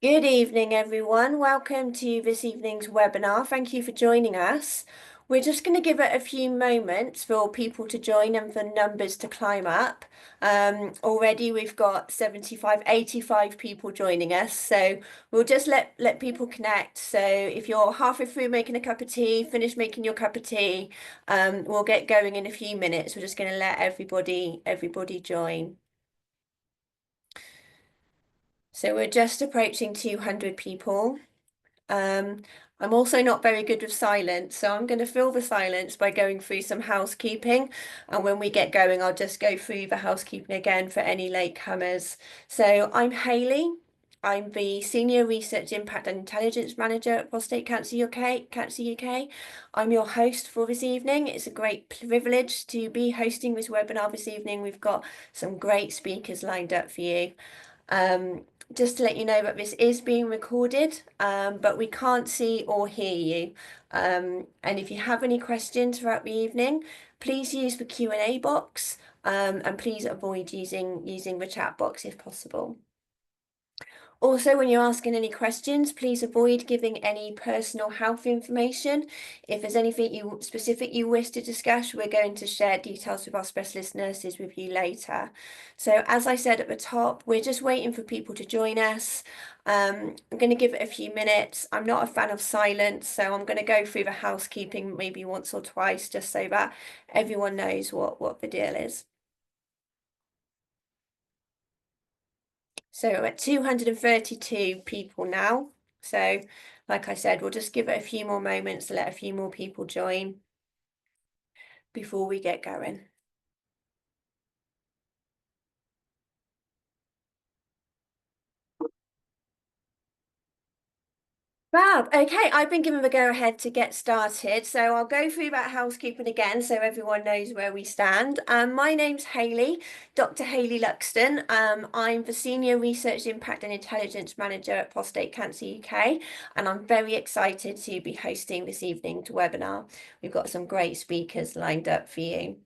Good evening, everyone. Welcome to this evening's webinar. Thank you for joining us. We're just going to give it a few moments for people to join and for numbers to climb up. Already we've got 75, 85 people joining us. So we'll just let people connect. So if you're halfway through making a cup of tea, finish making your cup of tea, we'll get going in a few minutes. We're just going to let everybody join. So we're just approaching 200 people. I'm also not very good with silence, so I'm going to fill the silence by going through some housekeeping. And when we get going, I'll just go through the housekeeping again for any latecomers. So I'm Hayley. I'm the Senior Research Impact and Intelligence Manager at Prostate Cancer UK. I'm your host for this evening. It's a great privilege to be hosting this webinar this evening. We've got some great speakers lined up for you. Just to let you know that this is being recorded, but we can't see or hear you. And if you have any questions throughout the evening, please use the Q&A box, and please avoid using the chat box if possible. Also, when you're asking any questions, please avoid giving any personal health information. If there's anything specific you wish to discuss, we're going to share details with our specialist nurses with you later. So as I said at the top, we're just waiting for people to join us. I'm going to give it a few minutes. I'm not a fan of silence, so I'm going to go through the housekeeping maybe once or twice just so that everyone knows what the deal is. So we're at 232 people now. So like I said, we'll just give it a few more moments to let a few more people join before we get going. Fab. Okay, I've been given the go ahead to get started. So I'll go through that housekeeping again so everyone knows where we stand. My name's Hayley, Dr. Hayley Luxton. I'm the Senior Research Impact and Intelligence Manager at Prostate Cancer UK, and I'm very excited to be hosting this evening's webinar. We've got some great speakers lined up for you.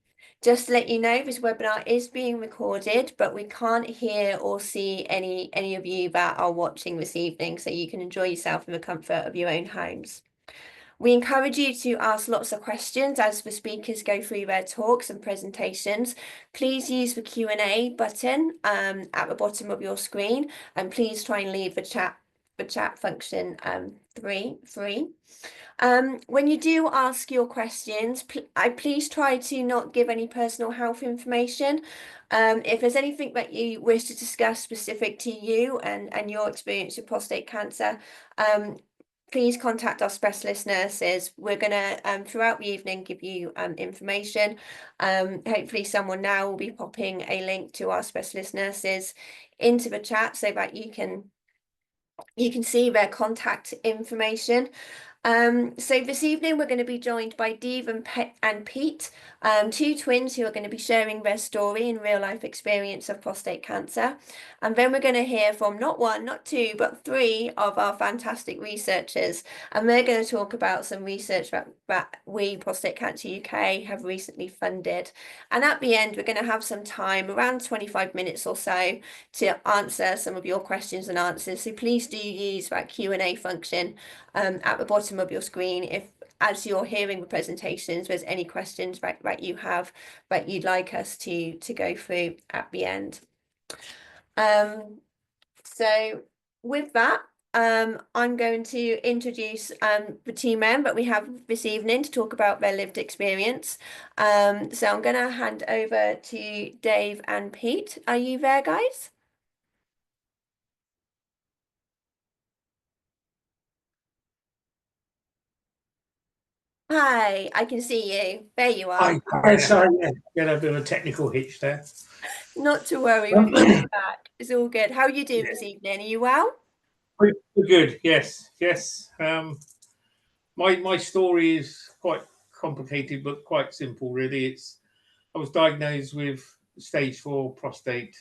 Just to let you know, this webinar is being recorded, but we can't hear or see any of you that are watching this evening, so you can enjoy yourself in the comfort of your own homes. We encourage you to ask lots of questions as the speakers go through their talks and presentations. Please use the Q&A button at the bottom of your screen, and please try and leave the chat function free. When you do ask your questions, please try to not give any personal health information. If there's anything that you wish to discuss specific to you and your experience with prostate cancer, please contact our specialist nurses. We're going to, throughout the evening, give you information. Hopefully someone now will be popping a link to our specialist nurses into the chat so that you can see their contact information. So this evening we're going to be joined by Dave and Pete, two twins who are going to be sharing their story and real life experience of prostate cancer. And then we're going to hear from not one, not two, but three of our fantastic researchers. And they're going to talk about some research that we, Prostate Cancer UK, have recently funded. And at the end, we're going to have some time, around 25 minutes or so, to answer some of your questions and answers. So please do use that Q&A function at the bottom of your screen if, as you're hearing the presentations, there's any questions that you have that you'd like us to go through at the end. So with that, I'm going to introduce the team member that we have this evening to talk about their lived experience. So I'm going to hand over to Dave and Pete. Are you there, guys? Hi, I can see you. There you are. Sorry, yeah, get a bit of a technical hitch there. Not to worry, we've got you back. It's all good. How are you doing this evening? Are you well? We're good, yes. My story is quite complicated, but quite simple, really. I was diagnosed with stage 4 prostate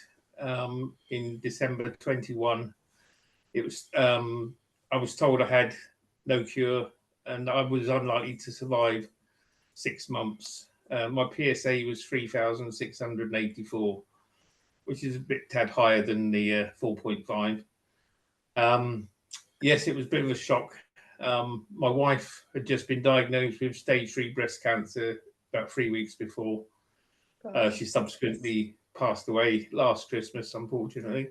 in December 21. It was I was told I had no cure and I was unlikely to survive 6 months. My PSA was 3,684, which is a bit tad higher than the 4.5. Yes, it was a bit of a shock. My wife had just been diagnosed with stage 3 breast cancer about 3 weeks before. Gosh. She subsequently passed away last Christmas, unfortunately.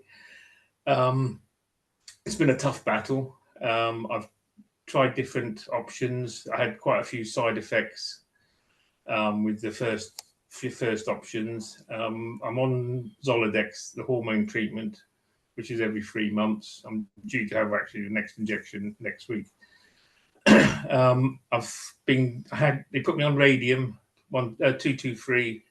It's been a tough battle. I've tried different options. I had quite a few side effects with the first options. I'm on Zoladex, the hormone treatment, which is every 3 months. I'm due to have actually the next injection next week. They put me on radium 223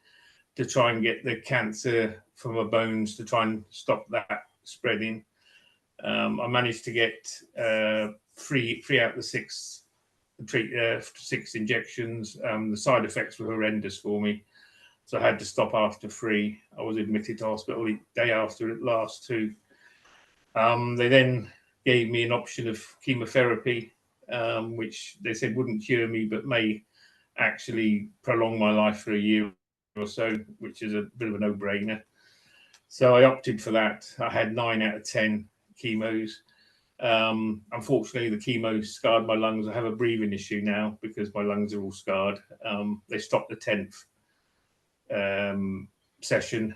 to try and get the cancer from my bones to try and stop that spreading. I managed to get three out of the six injections. The side effects were horrendous for me, so I had to stop after 3. I was admitted to hospital the day after the last 2. They then gave me an option of chemotherapy, which they said wouldn't cure me, but may actually prolong my life for a year or so, which is a bit of a no-brainer. So I opted for that. I had 9 out of 10 chemos. Unfortunately, the chemo scarred my lungs. I have a breathing issue now because my lungs are all scarred. They stopped the 10th session,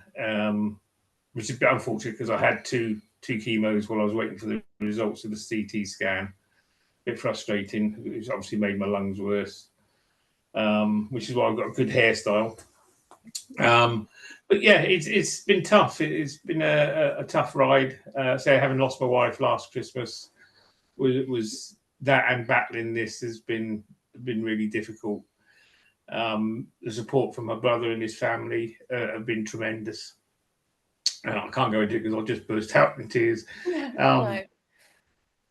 which is a bit unfortunate because I had two chemos while I was waiting for the results of the CT scan. A bit frustrating. It's obviously made my lungs worse, which is why I've got a good hairstyle. But yeah, it's been tough. It's been a tough ride. Say, having lost my wife last Christmas was that, and battling this has been really difficult. The support from my brother and his family have been tremendous. I can't go into it because I'll just burst out in tears. No.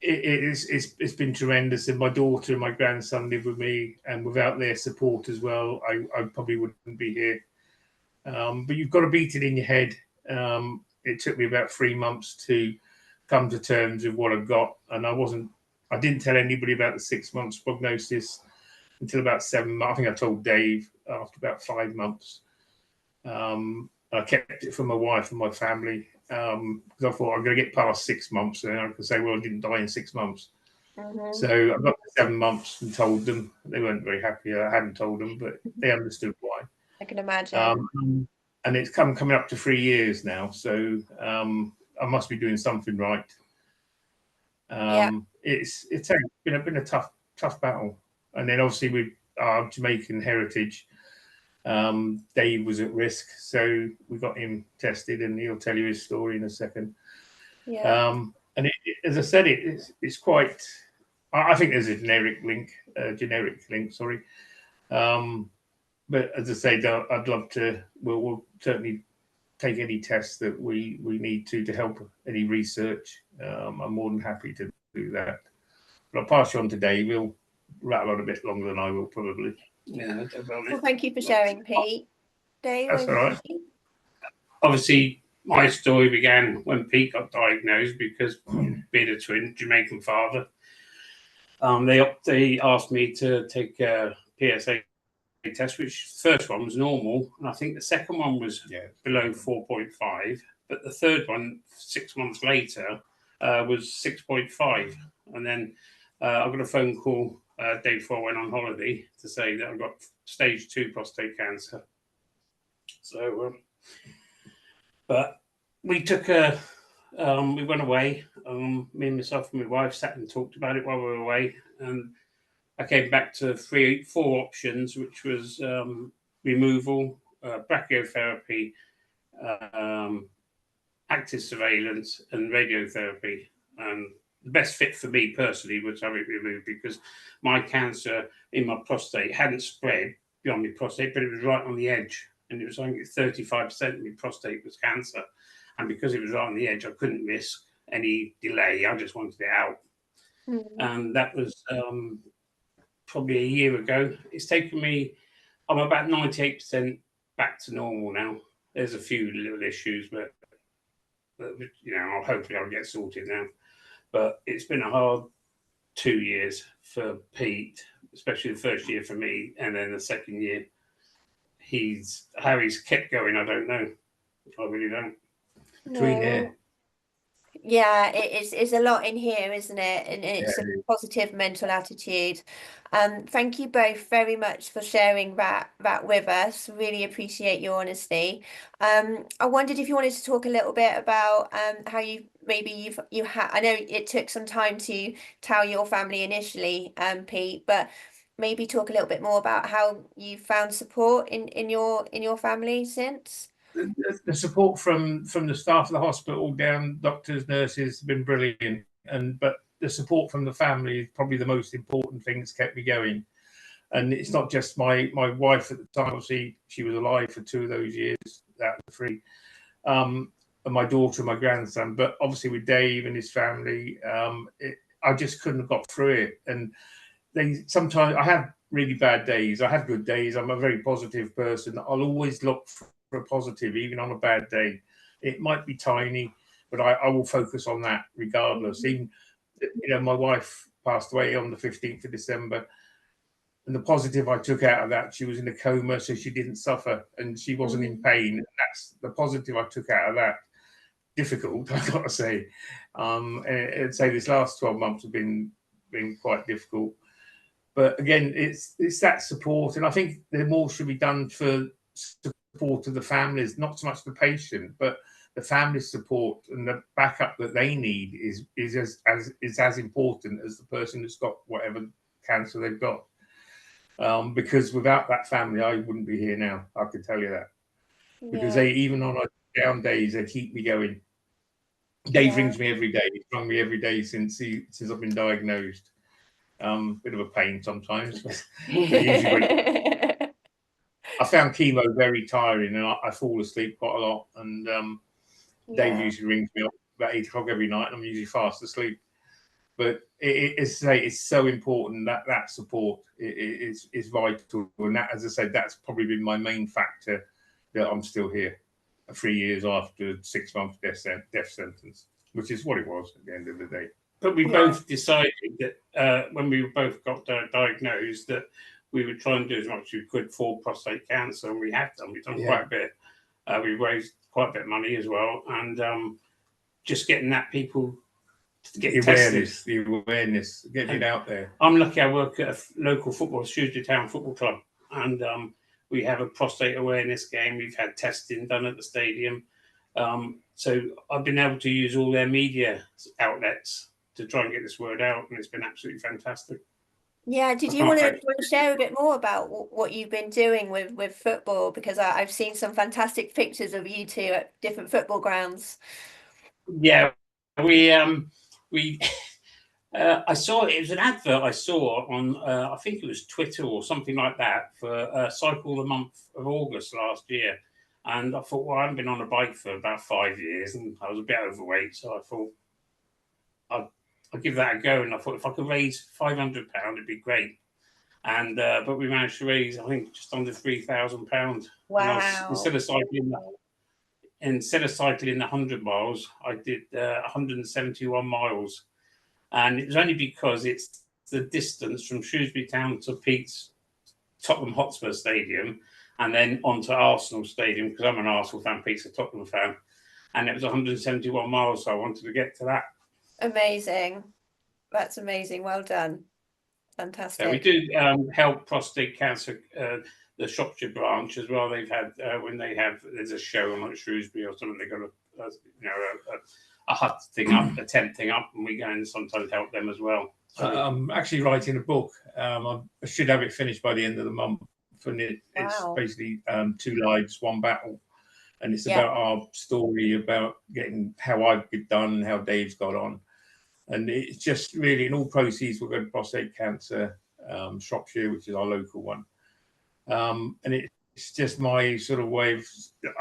It's been tremendous, and my daughter and my grandson live with me, and without their support as well, I probably wouldn't be here. But you've got to beat it in your head. It took me about 3 months to come to terms with what I've got, and I didn't tell anybody about the 6 months prognosis until about 7 months. I think I told Dave after about 5 months. I kept it from my wife and my family because I thought I'm going to get past 6 months, and I can say, well, I didn't die in 6 months. Mm-hmm. So I got to 7 months and told them. They weren't very happy I hadn't told them, but they understood why. I can imagine. And it's coming up to 3 years now, so I must be doing something right. Yeah. It's been a tough battle, and then obviously with our Jamaican heritage, Dave was at risk, so we got him tested, and he'll tell you his story in a second. Yeah. And as I said, it's quite. I think there's a generic link. Sorry. But as I say, I'd love to. We'll certainly take any tests that we need to help any research. I'm more than happy to do that. But I'll pass you on to Dave. He'll rattle on a bit longer than I will probably. Yeah, Well, thank you for sharing, Pete. Dave, That's over all to right. you. obviously my story began when Pete got diagnosed because being a twin, Jamaican father. They asked me to take a PSA test, which the first one was normal, and I think the second one was below 4.5, but the third one 6 months later was 6.5, and then I got a phone call day before I went on holiday to say that I got stage 2 prostate cancer. So, but we took we went away. Me and myself and my wife sat and talked about it while we were away, and I came back to 4 options, which was removal, brachytherapy, active surveillance, and radiotherapy. And the best fit for me personally was have it removed because my cancer in my prostate hadn't spread beyond my prostate, but it was right on the edge. And it was only 35% of my prostate was cancer. And because it was right on the edge, I couldn't risk any delay. I just wanted it out. And that was probably a year ago. It's taken me, I'm about 98% back to normal now. There's a few little issues, but hopefully I'll get sorted now. But it's been a hard 2 years for Pete, especially the first year for me, and then the second year. How he's kept going, I don't know. I really don't. Green hair. Yeah, it's a lot in here, isn't it? And Yeah, it's a positive mental attitude. Thank you both very much for sharing that with us. Really appreciate your honesty. I wondered if you wanted to talk a little bit about how you had. I know it took some time to tell your family initially, Pete, but maybe talk a little bit more about how you found support in your family since. the support from the staff of the hospital down, doctors, nurses, have been brilliant. But the support from the family is probably the most important thing that's kept me going. And it's not just my wife at the time. Obviously, she was alive for 2 of those years out of the 3. And my daughter and my grandson. But obviously with Dave and his family, I just couldn't have got through it. And sometimes I have really bad days. I have good days. I'm a very positive person. I'll always look for a positive, even on a bad day. It might be tiny, but I will focus on that regardless. Even, my wife passed away on the 15th of December. And the positive I took out of that, she was in a coma, so she didn't suffer and she wasn't in pain. That's the positive I took out of that. Difficult, I've got to say. And say this last 12 months have been quite difficult. But again, it's that support, and I think there more should be done for support of the families, not so much the patient, but the family support and the backup that they need is as important as the person that's got whatever cancer they've got. Because without that family, I wouldn't be here now. I can tell you that. Because Yeah, they, even on our down days, they keep me going. Dave yeah. rings me every day. He's rung me every day since I've been diagnosed. Bit of a pain sometimes, but usually when I found chemo very tiring, and I fall asleep quite a lot. And Dave Yeah. usually rings me up about 8 o'clock every night, and I'm usually fast asleep. But it's so important that support is vital, and that, as I said, that's probably been my main factor that I'm still here, 3 years after 6 months death sentence, which is what it was at the end of the day. But we Yeah. both decided that when we both got diagnosed, that we would try and do as much as we could for prostate cancer, and we have done. We've done quite a bit. We raised quite a bit of money as well, and just getting that people to get tested. The awareness, getting it out there. I'm lucky. I work at a local Shrewsbury Town Football Club, and we have a prostate awareness game. We've had testing done at the stadium, so I've been able to use all their media outlets to try and get this word out, and it's been absolutely fantastic. Yeah, did you want to share a bit more about what you've been doing with football? Because I've seen some fantastic pictures of you two at different football grounds. Yeah, we I saw it was an advert I saw on I think it was Twitter or something like that for Cycle the month of August last year, and I thought, well, I haven't been on a bike for about 5 years, and I was a bit overweight, so I thought I'd give that a go, and I thought if I could raise £500, it'd be great. And but we managed to raise, I think, just under £3,000. Wow. Instead of cycling 100 miles, I did 171 miles. And it was only because it's the distance from Shrewsbury Town to Pete's Tottenham Hotspur Stadium and then onto Arsenal Stadium, because I'm an Arsenal fan, Pete's a Tottenham fan. And it was 171 miles, so I wanted to get to that. Amazing. That's amazing. Well done. Fantastic. Yeah, we do help prostate cancer, the Shropshire branch as well. They've had, when there's a show on like Shrewsbury or something, they've got a hut thing up, a tent thing up, and we go and sometimes help them as well. So I'm actually writing a book. I should have it finished by the end of the month. And it's basically 2 lives, 1 battle. And it's about our story, about getting how I've done, how Dave's got on. And it's just really, and all proceeds will go to prostate cancer, Shropshire, which is our local one. And it's just my sort of way of,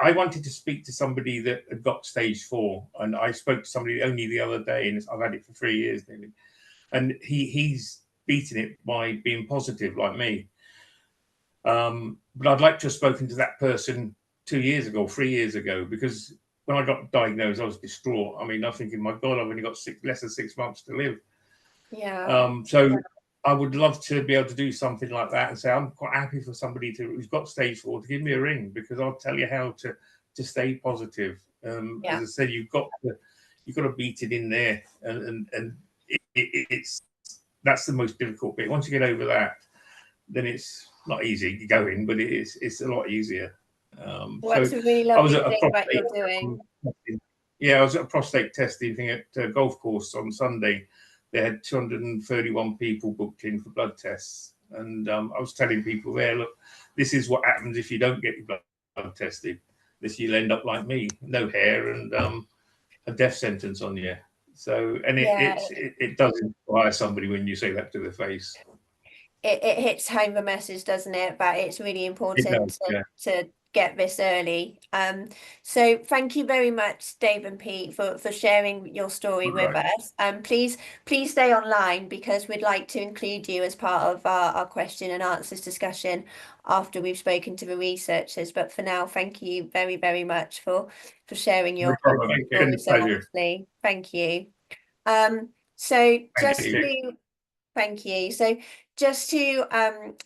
I wanted to speak to somebody that had got stage 4. And I spoke to somebody only the other day, and I've had it for 3 years nearly. And he's beaten it by being positive like me. But I'd like to have spoken to that person 2 years ago, 3 years ago, because when I got diagnosed, I was distraught. I mean, I'm thinking, my God, I've only got less than 6 months to live. Yeah. So I would love to be able to do something like that and say, I'm quite happy for somebody who's got stage 4 to give me a ring, because I'll tell you how to stay positive. As I said, you've got you've got to beat it in there, and it's that's the most difficult bit. Once you get over that, then it's not easy going, but it's a lot easier. Well, so that's a really I was lovely at a thing that you're prostate doing. yeah, I was at a prostate testing thing at a golf course on Sunday. They had 231 people booked in for blood tests, and I was telling people there, look, this is what happens if you don't get your blood tested. This you'll end up like me, no hair and a death sentence on you. So, and Yeah, it does inspire somebody when you say that to their face. it hits home the message, doesn't it? But it's really It important does, yeah. to get this early. So thank you very much, Dave and Pete, for sharing your story with Right. us. Please stay online because we'd like to include you as part of our question and answers discussion after we've spoken to the researchers. But for now, thank you very, very much for sharing No your problem. It's been story a so pleasure. honestly. Thank you. So Thank just you. to Thank you. So just to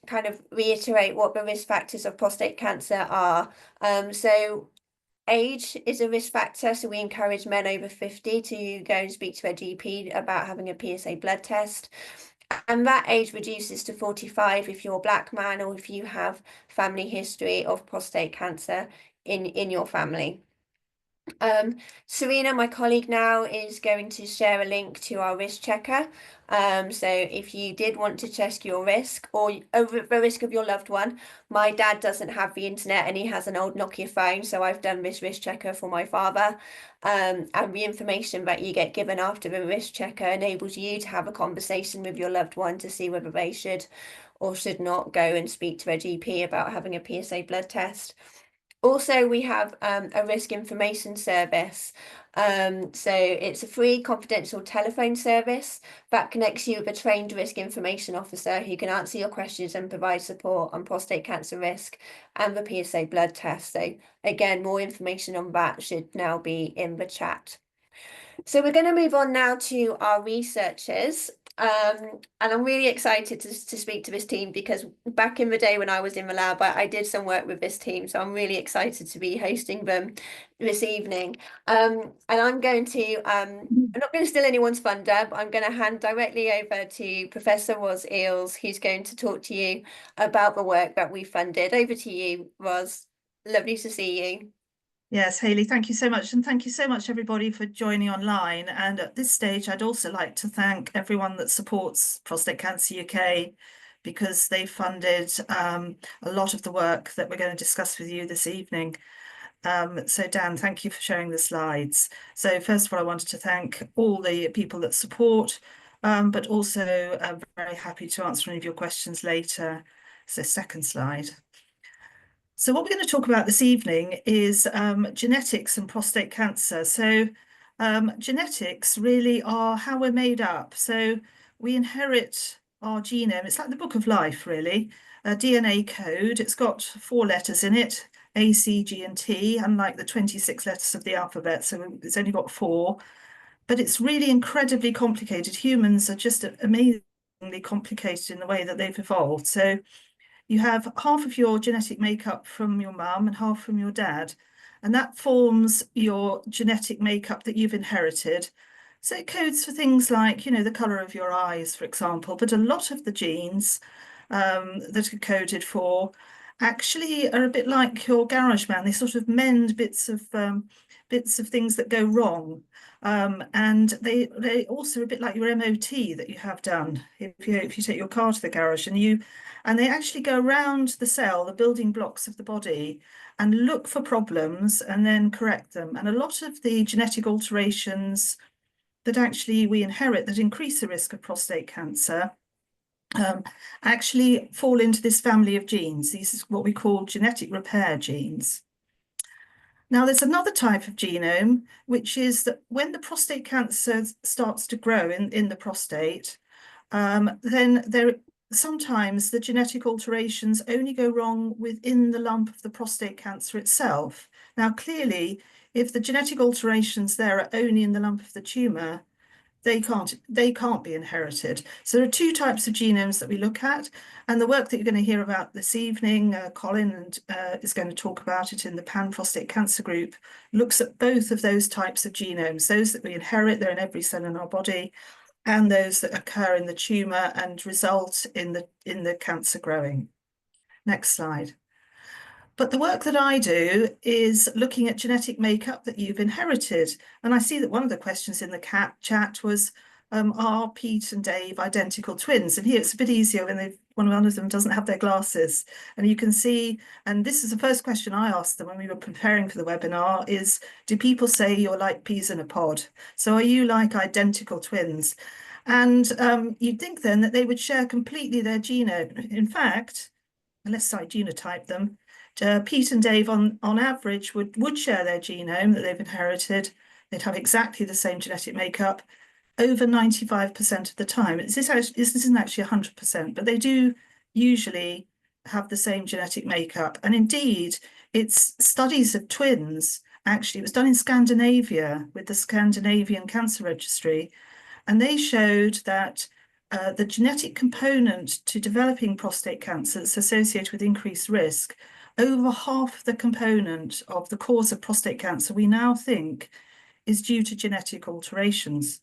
kind of reiterate what the risk factors of prostate cancer are. So age is a risk factor, so we encourage men over 50 to go and speak to a GP about having a PSA blood test. And that age reduces to 45 if you're a black man or if you have family history of prostate cancer in your family. Serena, my colleague now, is going to share a link to our risk checker. So if you did want to check your risk or over the risk of your loved one, my dad doesn't have the internet and he has an old Nokia phone, so I've done this risk checker for my father. And the information that you get given after the risk checker enables you to have a conversation with your loved one to see whether they should or should not go and speak to a GP about having a PSA blood test. Also, we have a risk information service. So it's a free confidential telephone service that connects you with a trained risk information officer who can answer your questions and provide support on prostate cancer risk and the PSA blood test. So again, more information on that should now be in the chat. So we're going to move on now to our researchers. And I'm really excited to speak to this team because back in the day when I was in the lab, I did some work with this team. So I'm really excited to be hosting them this evening. And I'm not going to steal anyone's thunder, but I'm going to hand directly over to Professor Roz Eels, who's going to talk to you about the work that we funded. Over to you, Roz. Lovely to see you. Yes, Hayley, thank you so much. And thank you so much, everybody, for joining online. And at this stage, I'd also like to thank everyone that supports Prostate Cancer UK because they funded a lot of the work that we're going to discuss with you this evening. So Dan, thank you for sharing the slides. So first of all, I wanted to thank all the people that support, but also I'm very happy to answer any of your questions later. So second slide. So what we're going to talk about this evening is genetics and prostate cancer. So genetics really are how we're made up. So we inherit our genome. It's like the book of life, really. A DNA code. It's got 4 letters in it, A, C, G, and T, unlike the 26 letters of the alphabet. So it's only got 4. But it's really incredibly complicated. Humans are just amazingly complicated in the way that they've evolved. So you have half of your genetic makeup from your mum and half from your dad, and that forms your genetic makeup that you've inherited. So it codes for things like, you know, the colour of your eyes, for example, but a lot of the genes that are coded for actually are a bit like your garage man. They sort of mend bits of things that go wrong. And they also are a bit like your MOT that you have done if you take your car to the garage and they actually go around the cell, the building blocks of the body, and look for problems and then correct them. And a lot of the genetic alterations that actually we inherit that increase the risk of prostate cancer actually fall into this family of genes. These is what we call genetic repair genes. Now, there's another type of genome, which is that when the prostate cancer starts to grow in the prostate, then sometimes the genetic alterations only go wrong within the lump of the prostate cancer itself. Now, clearly, if the genetic alterations there are only in the lump of the tumour, they can't be inherited. So there are two types of genomes that we look at, and the work that you're going to hear about this evening, Colin is going to talk about it in the pan-prostate cancer group, looks at both of those types of genomes, those that we inherit, they're in every cell in our body, and those that occur in the tumor and result in the cancer growing. Next slide. But the work that I do is looking at genetic makeup that you've inherited. And I see that one of the questions in the chat was, are Pete and Dave identical twins? And here it's a bit easier when one of them doesn't have their glasses. And you can see, and this is the first question I asked them when we were preparing for the webinar, is, do people say you're like peas in a pod? So are you like identical twins? And you'd think then that they would share completely their genome. In fact, unless I genotype them, Pete and Dave on average would share their genome that they've inherited. They'd have exactly the same genetic makeup over 95% of the time. This isn't actually 100%, but they do usually have the same genetic makeup. And indeed, it's studies of twins. Actually, it was done in Scandinavia with the Scandinavian Cancer Registry, and they showed that the genetic component to developing prostate cancer that's associated with increased risk, over half the component of the cause of prostate cancer we now think is due to genetic alterations.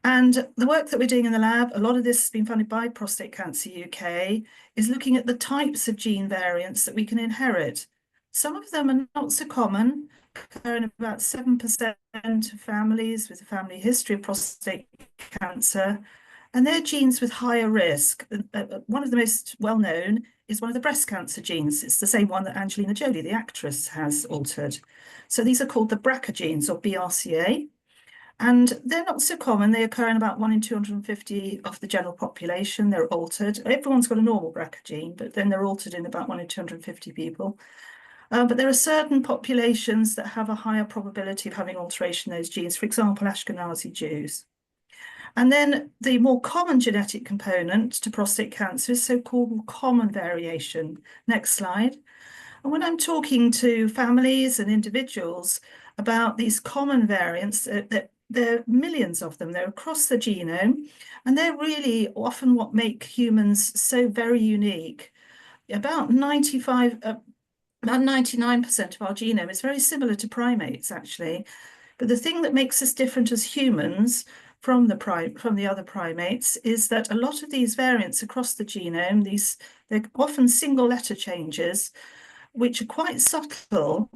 And the work that we're doing in the lab, a lot of this has been funded by Prostate Cancer UK, is looking at the types of gene variants that we can inherit. Some of them are not so common, occur in about 7% of families with a family history of prostate cancer, and they're genes with higher risk. One of the most well-known is one of the breast cancer genes. It's the same one that Angelina Jolie, the actress, has altered. So these are called the BRCA genes, or BRCA. And they're not so common. They occur in about 1 in 250 of the general population. They're altered. Everyone's got a normal BRCA gene, but then they're altered in about 1 in 250 people. But there are certain populations that have a higher probability of having alteration in those genes, for example, Ashkenazi Jews. And then the more common genetic component to prostate cancer is so-called common variation. Next slide. And when I'm talking to families and individuals about these common variants, there are millions of them. They're across the genome, and they're really often what make humans so very unique. About 99% of our genome is very similar to primates, actually. But the thing that makes us different as humans from the other primates is that a lot of these variants across the genome, they're often single letter changes, which are quite subtle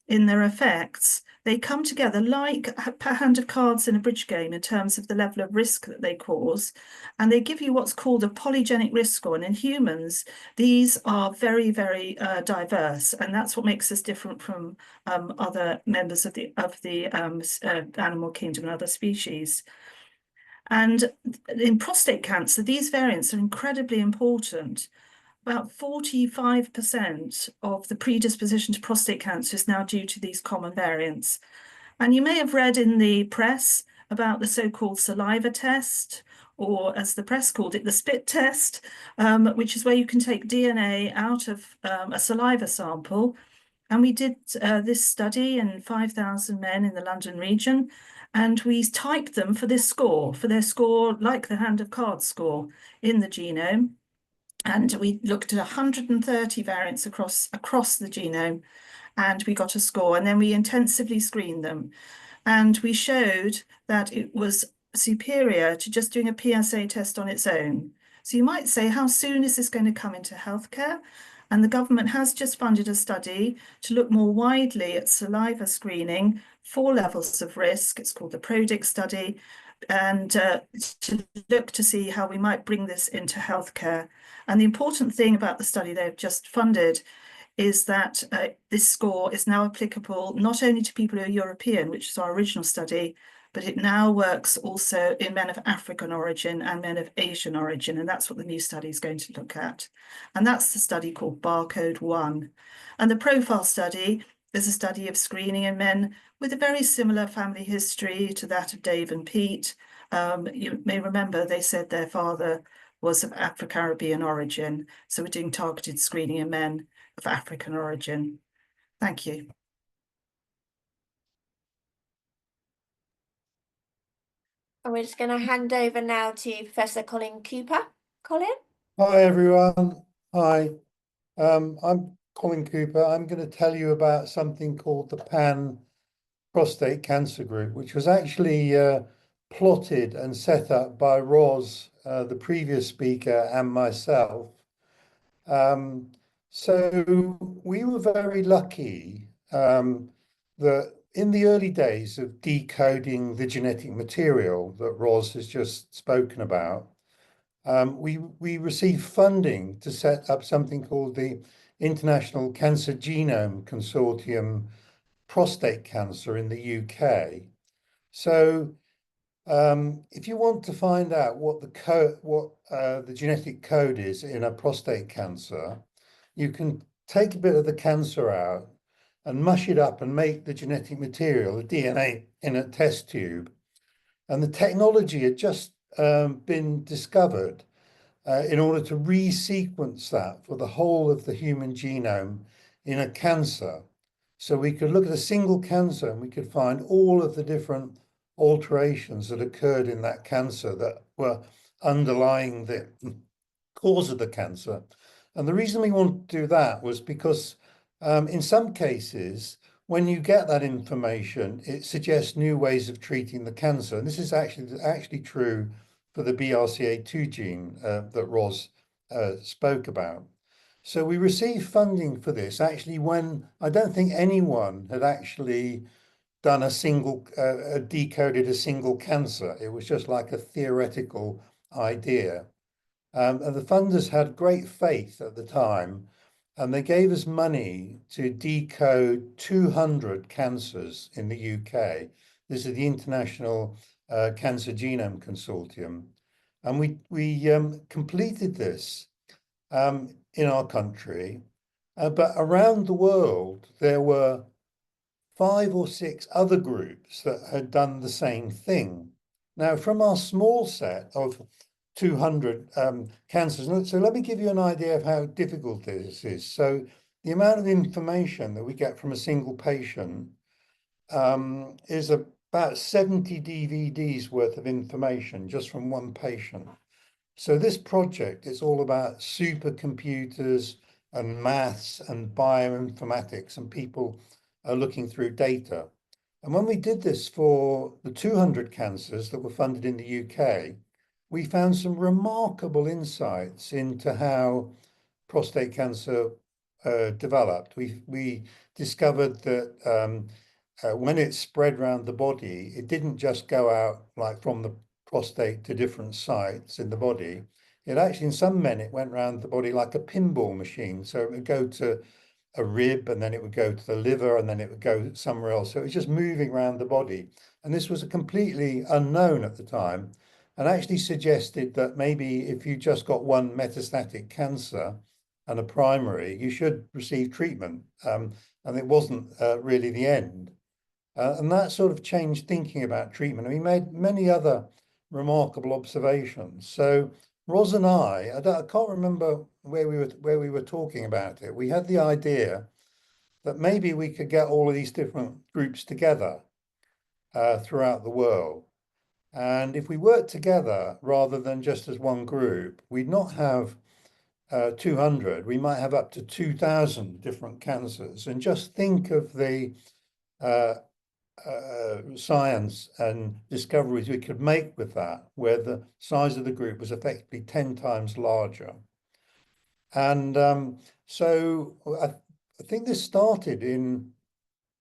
in their effects. They come together like a hand of cards in a bridge game in terms of the level of risk that they cause, and they give you what's called a polygenic risk score. And in humans, these are very, very diverse, and that's what makes us different from other members of the animal kingdom and other species. And in prostate cancer, these variants are incredibly important. About 45% of the predisposition to prostate cancer is now due to these common variants. And you may have read in the press about the so-called saliva test, or as the press called it, the spit test, which is where you can take DNA out of a saliva sample. And we did this study in 5,000 men in the London region, and we typed them for their score like the hand of cards score in the genome. And we looked at 130 variants across the genome, and we got a score, and then we intensively screened them. And we showed that it was superior to just doing a PSA test on its own. So you might say, how soon is this going to come into healthcare? And the government has just funded a study to look more widely at saliva screening for levels of risk. It's called the PRODIC study, and to look to see how we might bring this into healthcare. And the important thing about the study they've just funded is that this score is now applicable not only to people who are European, which is our original study, but it now works also in men of African origin and men of Asian origin. And that's what the new study is going to look at. And that's the study called Barcode 1. And the profile study is a study of screening in men with a very similar family history to that of Dave and Pete. You may remember they said their father was of Afro-Caribbean origin. So we're doing targeted screening in men of African origin. Thank you. And we're just going to hand over now to Professor Colin Cooper. Colin? Hi everyone. Hi. I'm Colin Cooper. I'm going to tell you about something called the Pan Prostate Cancer Group, which was actually plotted and set up by Ros, the previous speaker, and myself. So we were very lucky that in the early days of decoding the genetic material that Ros has just spoken about, we received funding to set up something called the International Cancer Genome Consortium Prostate Cancer in the UK. So if you want to find out what the genetic code is in a prostate cancer, you can take a bit of the cancer out and mush it up and make the genetic material, the DNA, in a test tube. And the technology had just been discovered in order to resequence that for the whole of the human genome in a cancer. So we could look at a single cancer and we could find all of the different alterations that occurred in that cancer that were underlying the cause of the cancer. And the reason we wanted to do that was because in some cases, when you get that information, it suggests new ways of treating the cancer. And this is actually true for the BRCA2 gene that Ros spoke about. So we received funding for this actually when I don't think anyone had actually done decoded a single cancer. It was just like a theoretical idea. And the funders had great faith at the time, and they gave us money to decode 200 cancers in the UK. This is the International Cancer Genome Consortium. And we completed this in our country, but around the world, there were 5 or 6 other groups that had done the same thing. Now, from our small set of 200 cancers, so let me give you an idea of how difficult this is. So the amount of information that we get from a single patient is about 70 DVDs worth of information just from one patient. So this project is all about supercomputers and maths and bioinformatics, and people are looking through data. And when we did this for the 200 cancers that were funded in the UK, we found some remarkable insights into how prostate cancer developed. We discovered that when it spread around the body, it didn't just go out like from the prostate to different sites in the body. It actually, in some men, it went around the body like a pinball machine. So it would go to a rib, and then it would go to the liver, and then it would go somewhere else. So it was just moving around the body. And this was completely unknown at the time, and actually suggested that maybe if you just got one metastatic cancer and a primary, you should receive treatment. And it wasn't really the end. And that sort of changed thinking about treatment. And we made many other remarkable observations. So Ros and I can't remember where we were talking about it. We had the idea that maybe we could get all of these different groups together throughout the world. And if we worked together rather than just as one group, we'd not have 200, we might have up to 2,000 different cancers. And just think of the science and discoveries we could make with that, where the size of the group was effectively 10 times larger. And so I think this started in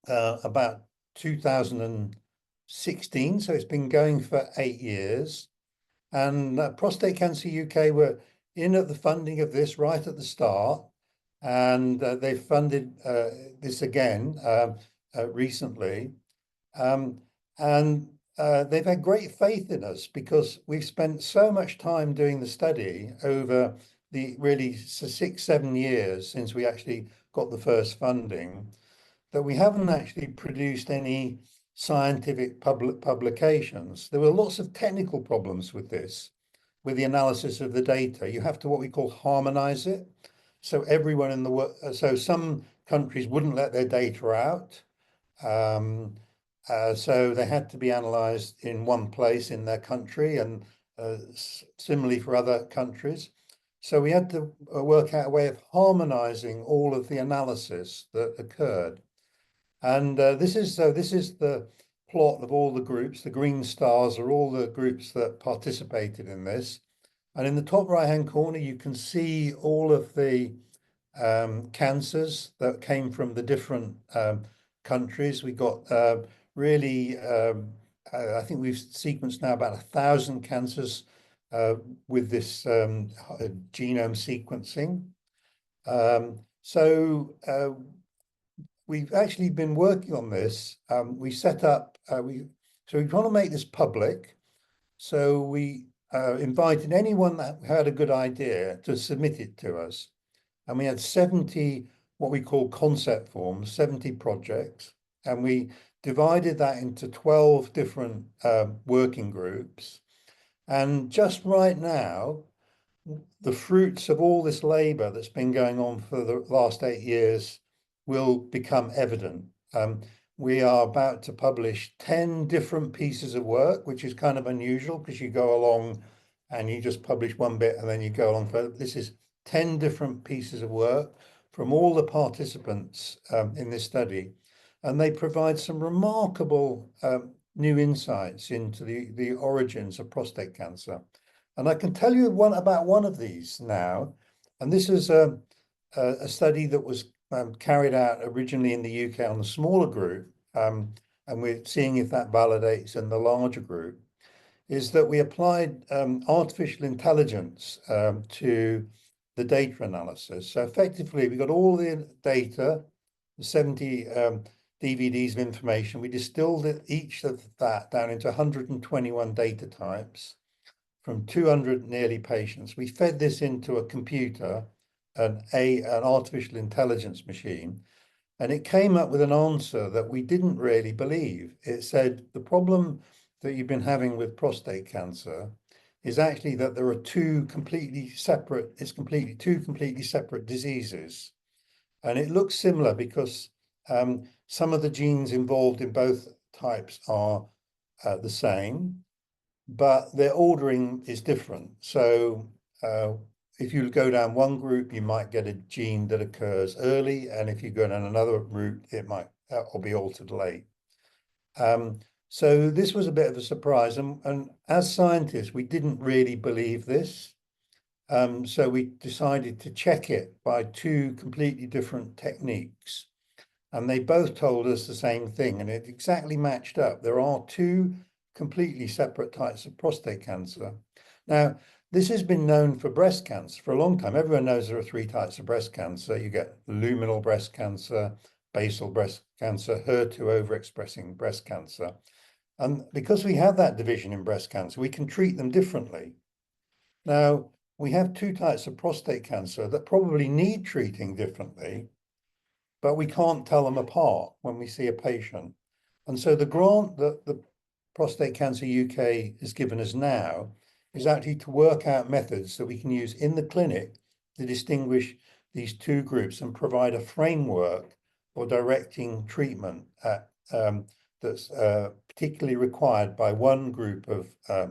about 2016, so it's been going for 8 years. And Prostate Cancer UK were in at the funding of this right at the start, and they funded this again recently. And they've had great faith in us because we've spent so much time doing the study over the really 6-7 years since we actually got the first funding, that we haven't actually produced any scientific publications. There were lots of technical problems with this, with the analysis of the data. You have to what we call harmonize it. So everyone in the world, so some countries wouldn't let their data out. So they had to be analysed in one place in their country, and similarly for other countries. So we had to work out a way of harmonising all of the analysis that occurred. And this is the plot of all the groups. The green stars are all the groups that participated in this. And in the top right-hand corner, you can see all of the cancers that came from the different countries. We got really, I think we've sequenced now about 1,000 cancers with this genome sequencing. We've actually been working on this. We set up, so we want to make this public. So we invited anyone that had a good idea to submit it to us. And we had 70, what we call concept forms, 70 projects. And we divided that into 12 different working groups. And just right now, the fruits of all this labor that's been going on for the last 8 years will become evident. We are about to publish 10 different pieces of work, which is kind of unusual because you go along and you just publish one bit and then you go along further. This is 10 different pieces of work from all the participants in this study. And they provide some remarkable new insights into the origins of prostate cancer. And I can tell you about one of these now. And this is a study that was carried out originally in the UK on a smaller group, and we're seeing if that validates in the larger group, is that we applied artificial intelligence to the data analysis. So effectively, we got all the data, the 70 DVDs of information. We distilled each of that down into 121 data types from 200 nearly patients. We fed this into a computer, an artificial intelligence machine, and it came up with an answer that we didn't really believe. It said the problem that you've been having with prostate cancer is actually that there are two completely separate diseases. And it looks similar because some of the genes involved in both types are the same, but their ordering is different. So if you go down one group, you might get a gene that occurs early, and if you go down another route, it might be altered late. So this was a bit of a surprise, and as scientists, we didn't really believe this. So we decided to check it by two completely different techniques, and they both told us the same thing, and it exactly matched up. There are two completely separate types of prostate cancer. Now, this has been known for breast cancer for a long time. Everyone knows there are 3 types of breast cancer. You get luminal breast cancer, basal breast cancer, HER2 overexpressing breast cancer. And because we have that division in breast cancer, we can treat them differently. Now, we have 2 types of prostate cancer that probably need treating differently, but we can't tell them apart when we see a patient. And so the grant that the Prostate Cancer UK has given us now is actually to work out methods that we can use in the clinic to distinguish these 2 groups and provide a framework for directing treatment that's particularly required by one group of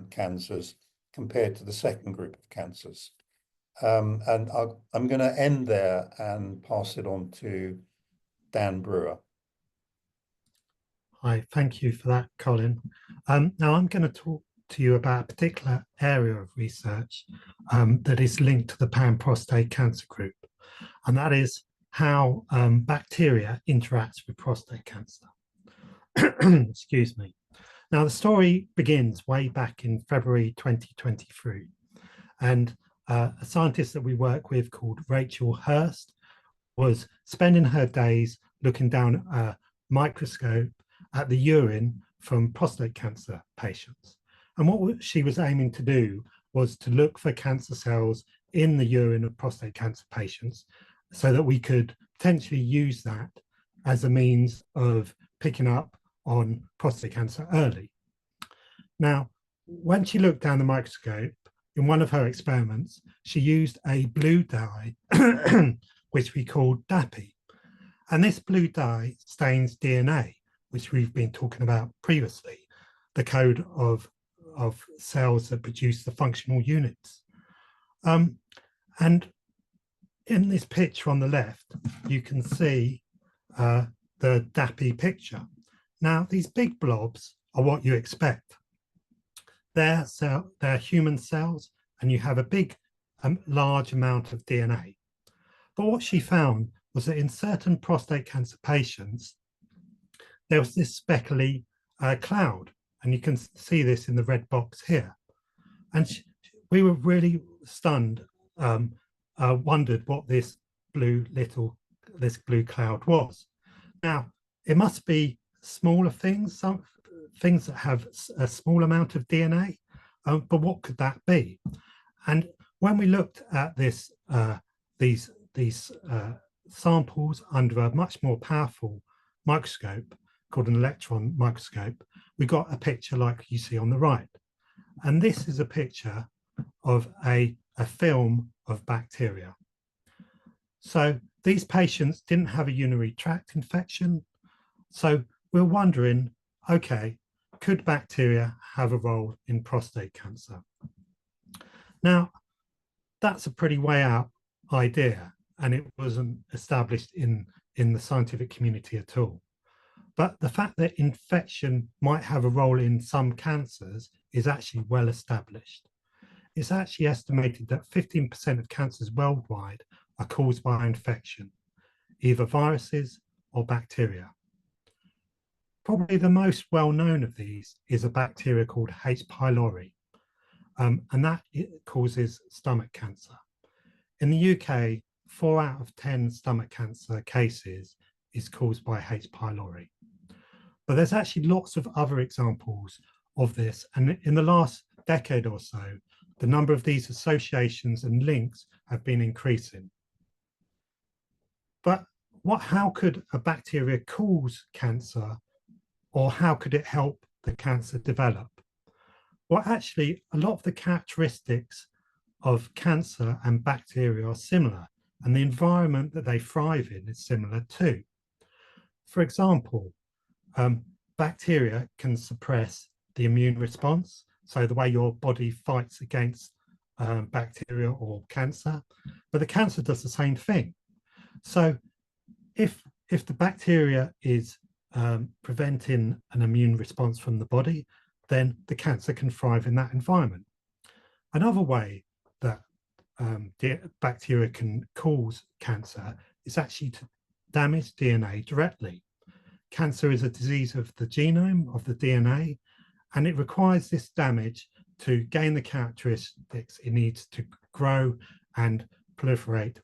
cancers compared to the second group of cancers. And I'm going to end there and pass it on to Dan Brewer. Hi, thank you for that, Colin. Now I'm going to talk to you about a particular area of research that is linked to the pan-prostate cancer group, and that is how bacteria interacts with prostate cancer. Excuse me. Now, the story begins way back in February 2023, and a scientist that we work with called Rachel Hurst was spending her days looking down a microscope at the urine from prostate cancer patients. And what she was aiming to do was to look for cancer cells in the urine of prostate cancer patients so that we could potentially use that as a means of picking up on prostate cancer early. Now, when she looked down the microscope, in one of her experiments, she used a blue dye, which we called DAPI. And this blue dye stains DNA which we've been talking about previously, the code of cells that produce the functional units. And in this picture on the left, you can see the DAPI picture. Now, these big blobs are what you expect. They're human cells, and you have a big, large amount of DNA. But what she found was that in certain prostate cancer patients, there was this speckly cloud, and you can see this in the red box here. And we were really stunned, wondered what this blue cloud was. Now, it must be smaller things, some things that have a small amount of DNA, but what could that be? And when we looked at this, these samples under a much more powerful microscope called an electron microscope, we got a picture like you see on the right. And this is a picture of a film of bacteria. So these patients didn't have a urinary tract infection. So we're wondering, okay, could bacteria have a role in prostate cancer? Now, that's a pretty way out idea, and it wasn't established in the scientific community at all. But the fact that infection might have a role in some cancers is actually well established. It's actually estimated that 15% of cancers worldwide are caused by infection, either viruses or bacteria. Probably the most well-known of these is a bacteria called H. pylori, and that causes stomach cancer. In the UK, 4 out of 10 stomach cancer cases is caused by H. pylori. But there's actually lots of other examples of this, and in the last decade or so, the number of these associations and links have been increasing. But how could a bacteria cause cancer, or how could it help the cancer develop? Well, actually, a lot of the characteristics of cancer and bacteria are similar, and the environment that they thrive in is similar too. For example, bacteria can suppress the immune response, so the way your body fights against bacteria or cancer, but the cancer does the same thing. So if the bacteria is preventing an immune response from the body, then the cancer can thrive in that environment. Another way that bacteria can cause cancer is actually to damage DNA directly. Cancer is a disease of the genome, of the DNA, and it requires this damage to gain the characteristics it needs to grow and proliferate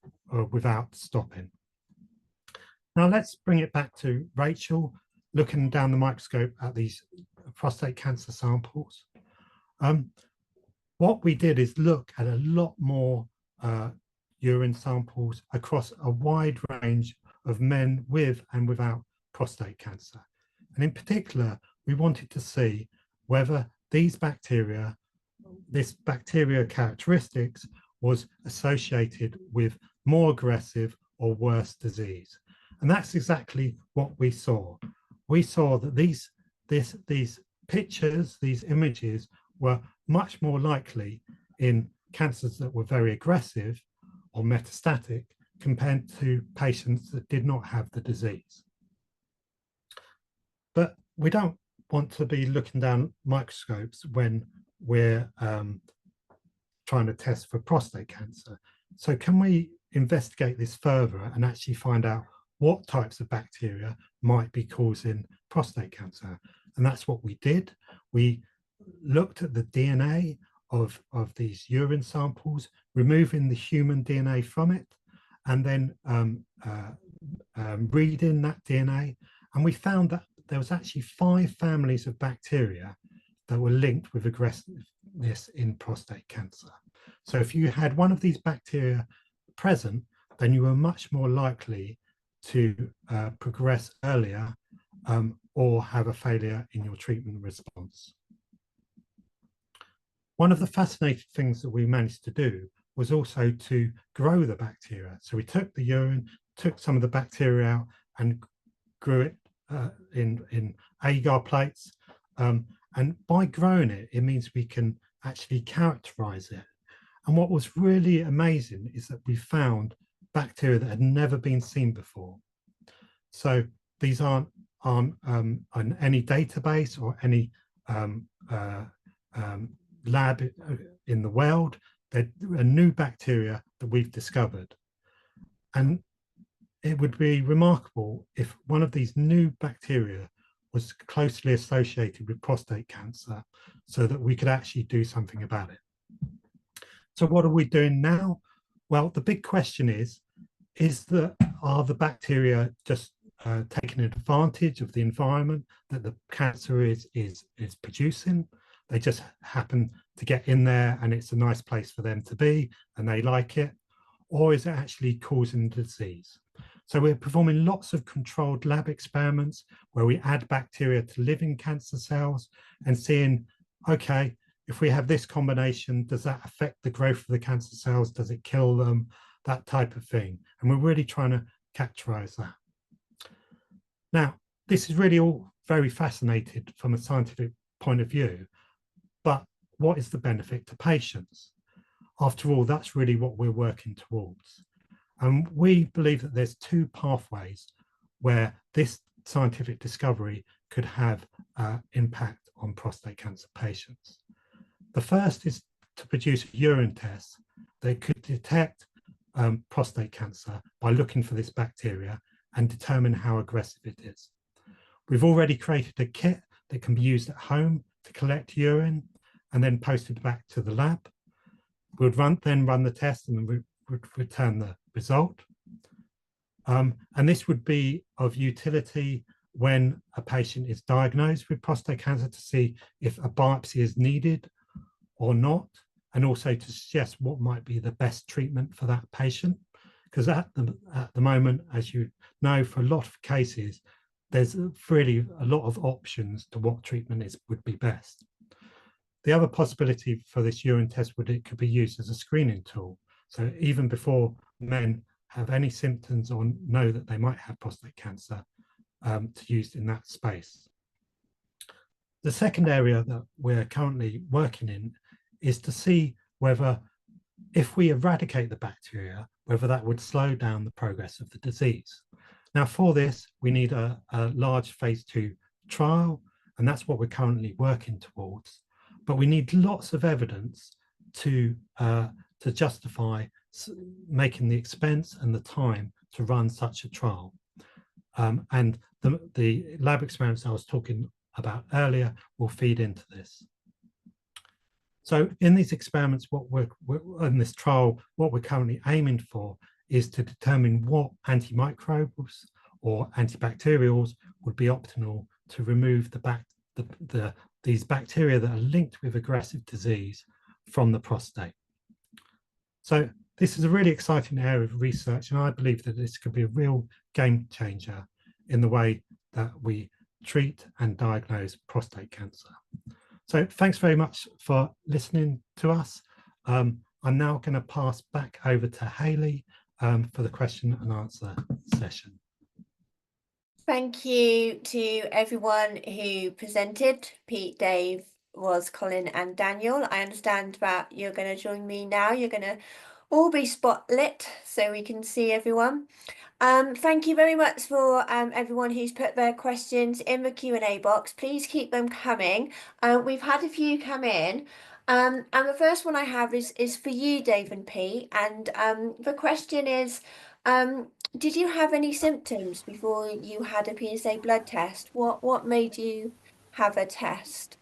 without stopping. Now let's bring it back to Rachel, looking down the microscope at these prostate cancer samples. What we did is look at a lot more urine samples across a wide range of men with and without prostate cancer. And in particular, we wanted to see whether this bacteria characteristics was associated with more aggressive or worse disease. And that's exactly what we saw. We saw that these pictures, these images, were much more likely in cancers that were very aggressive or metastatic compared to patients that did not have the disease. But we don't want to be looking down microscopes when we're trying to test for prostate cancer. So can we investigate this further and actually find out what types of bacteria might be causing prostate cancer? And that's what we did. We looked at the DNA of these urine samples, removing the human DNA from it, and then reading that DNA. And we found that there was actually 5 families of bacteria that were linked with aggressiveness in prostate cancer. So if you had one of these bacteria present, then you were much more likely to progress earlier or have a failure in your treatment response. One of the fascinating things that we managed to do was also to grow the bacteria. So we took the urine, took some of the bacteria out and grew it in agar plates. And by growing it, it means we can actually characterize it. And what was really amazing is that we found bacteria that had never been seen before. So these aren't on any database or any lab in the world. They're a new bacteria that we've discovered. And it would be remarkable if one of these new bacteria was closely associated with prostate cancer so that we could actually do something about it. So what are we doing now? Well, the big question are the bacteria just taking advantage of the environment that the cancer is producing? They just happen to get in there and it's a nice place for them to be and they like it? Or is it actually causing disease? So we're performing lots of controlled lab experiments where we add bacteria to living cancer cells and seeing, okay, if we have this combination, does that affect the growth of the cancer cells? Does it kill them? That type of thing. And we're really trying to characterize that. Now, this is really all very fascinating from a scientific point of view, but what is the benefit to patients? After all, that's really what we're working towards. And we believe that there's two pathways where this scientific discovery could have impact on prostate cancer patients. The first is to produce a urine test that could detect prostate cancer by looking for this bacteria and determine how aggressive it is. We've already created a kit that can be used at home to collect urine and then posted back to the lab. We'd then run the test and we would return the result. And this would be of utility when a patient is diagnosed with prostate cancer to see if a biopsy is needed or not, and also to suggest what might be the best treatment for that patient. Because at the moment, as you know, for a lot of cases, there's really a lot of options to what treatment would be best. The other possibility for this urine test it could be used as a screening tool. So even before men have any symptoms or know that they might have prostate cancer, to use in that space. The second area that we're currently working in is to see whether, if we eradicate the bacteria, whether that would slow down the progress of the disease. Now, for this, we need a large phase 2 trial, and that's what we're currently working towards. But we need lots of evidence to justify making the expense and the time to run such a trial. And the lab experiments I was talking about earlier will feed into this. So in these experiments, in this trial, what we're currently aiming for is to determine what antimicrobials or antibacterials would be optimal to remove these bacteria that are linked with aggressive disease from the prostate. So this is a really exciting area of research, and I believe that this could be a real game changer in the way that we treat and diagnose prostate cancer. So thanks very much for listening to us. I'm now going to pass back over to Hayley for the question and answer session. Thank you to everyone who presented, Pete, Dave, Roz, Colin and Daniel. I understand that you're going to join me now. You're going to all be spotlit so we can see everyone. Thank you very much for everyone who's put their questions in the Q&A box. Please keep them coming. We've had a few come in. And the first one I have is for you, Dave and Pete. And the question is, did you have any symptoms before you had a PSA blood test? What made you have a test?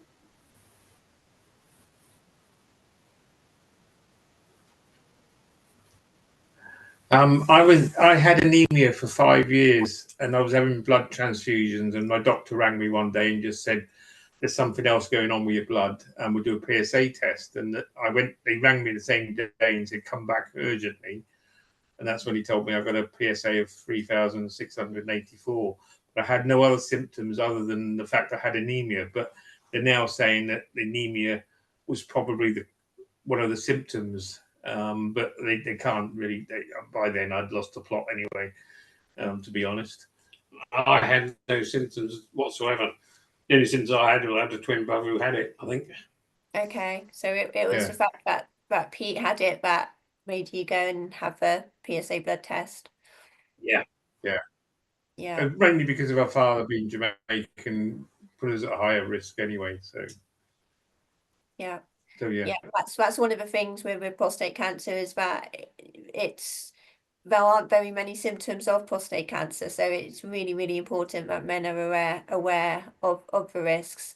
I had anemia for 5 years and I was having blood transfusions, and my doctor rang me one day and just said, there's something else going on with your blood and we'll do a PSA test. And they rang me the same day and said, come back urgently. And that's when he told me I've got a PSA of 3,684. But I had no other symptoms other than the fact I had anemia. But they're now saying that the anemia was probably one of the symptoms. But they can't really, by then I'd lost the plot anyway, to be honest. I had no symptoms whatsoever. The only symptoms I had was I had a twin brother who had it, I think. Okay, so it was Yeah. the fact that Pete had it that made you go and have the PSA blood test. Yeah. Yeah. And mainly because of our father being Jamaican, put us at a higher risk anyway. So Yeah. yeah. Yeah, that's one of the things with prostate cancer is that there aren't very many symptoms of prostate cancer, so it's really, really important that men are aware of the risks,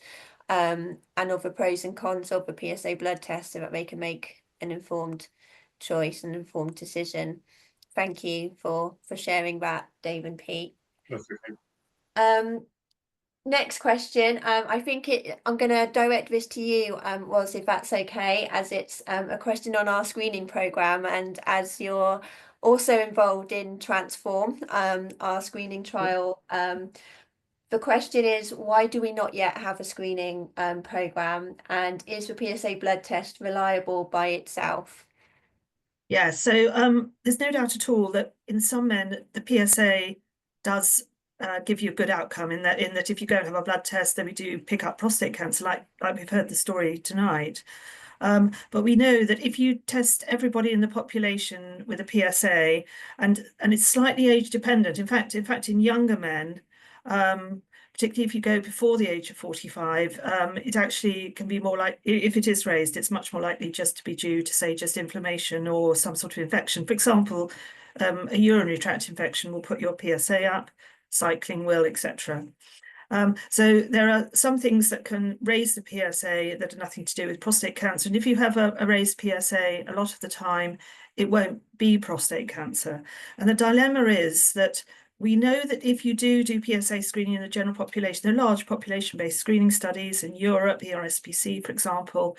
and of the pros and cons of the PSA blood test so that they can make an informed choice, an informed decision. Thank you for sharing that, Dave and Pete. That's okay. Next question. I think I'm going to direct this to you, Roz, if that's okay, as it's a question on our screening program, and as you're also involved in Transform, our screening trial. The question is, why do we not yet have a screening program, and is the PSA blood test reliable by itself? Yeah, so there's no doubt at all that in some men the PSA does give you a good outcome in that if you go and have a blood test, then we do pick up prostate cancer, like we've heard the story tonight. But we know that if you test everybody in the population with a PSA, and it's slightly age dependent. In fact, in younger men, particularly if you go before the age of 45, it actually can be more like, if it is raised, it's much more likely just to be due to, say, just inflammation or some sort of infection. For example, a urinary tract infection will put your PSA up, cycling will, etc. So there are some things that can raise the PSA that are nothing to do with prostate cancer. And if you have a raised PSA, a lot of the time, it won't be prostate cancer. And the dilemma is that we know that if you do PSA screening in the general population, there are large population-based screening studies in Europe, the RSPC, for example,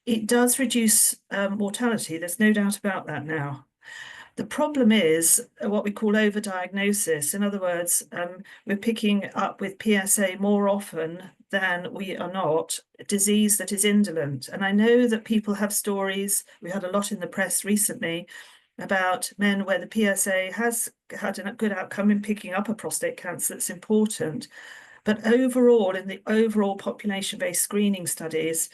it does reduce mortality. There's no doubt about that now. The problem is what we call overdiagnosis. In other words, we're picking up with PSA more often than we are not a disease that is indolent. And I know that people have stories, we had a lot in the press recently, about men where the PSA has had a good outcome in picking up a prostate cancer that's important. But overall, in the overall population-based screening studies,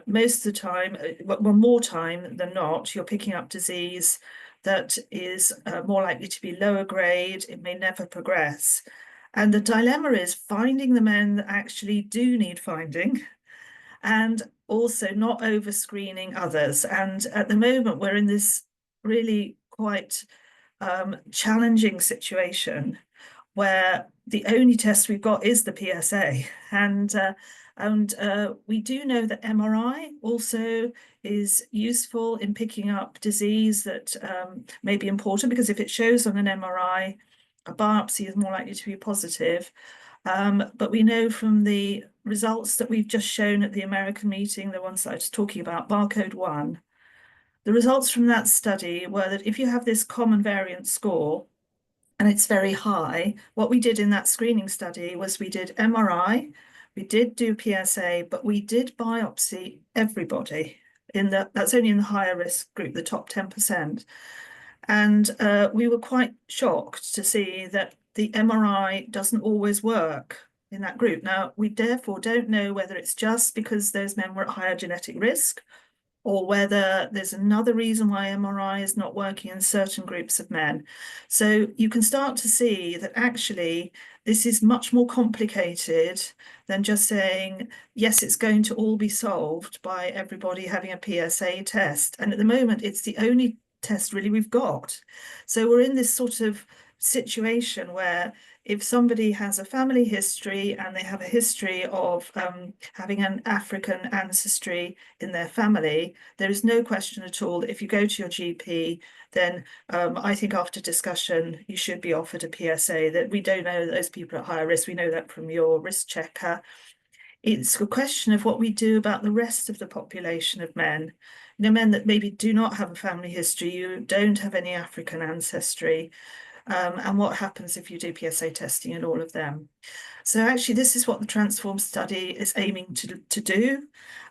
most of the time, well, more time than not, you're picking up disease that is more likely to be lower grade. It may never progress. And the dilemma is finding the men that actually do need finding and also not over screening others. And at the moment, we're in this really quite challenging situation where the only test we've got is the PSA. And we do know that MRI also is useful in picking up disease that may be important, because if it shows on an MRI, a biopsy is more likely to be positive. But we know from the results that we've just shown at the American meeting, the ones that I was talking about, Barcode 1, the results from that study were that if you have this common variant score, and it's very high, what we did in that screening study was we did MRI, we did do PSA, but we did biopsy everybody that's only in the higher risk group, the top 10%. And we were quite shocked to see that the MRI doesn't always work in that group. Now, we therefore don't know whether it's just because those men were at higher genetic risk, or whether there's another reason why MRI is not working in certain groups of men. So you can start to see that actually this is much more complicated than just saying, yes, it's going to all be solved by everybody having a PSA test. And at the moment, it's the only test really we've got. So we're in this sort of situation where if somebody has a family history and they have a history of having an African ancestry in their family, there is no question at all that if you go to your GP, then I think after discussion, you should be offered a PSA. That we don't know that those people are at higher risk. We know that from your risk checker. It's a question of what we do about the rest of the population of men. You know, men that maybe do not have a family history, you don't have any African ancestry. And what happens if you do PSA testing in all of them. So actually, this is what the Transform study is aiming to do.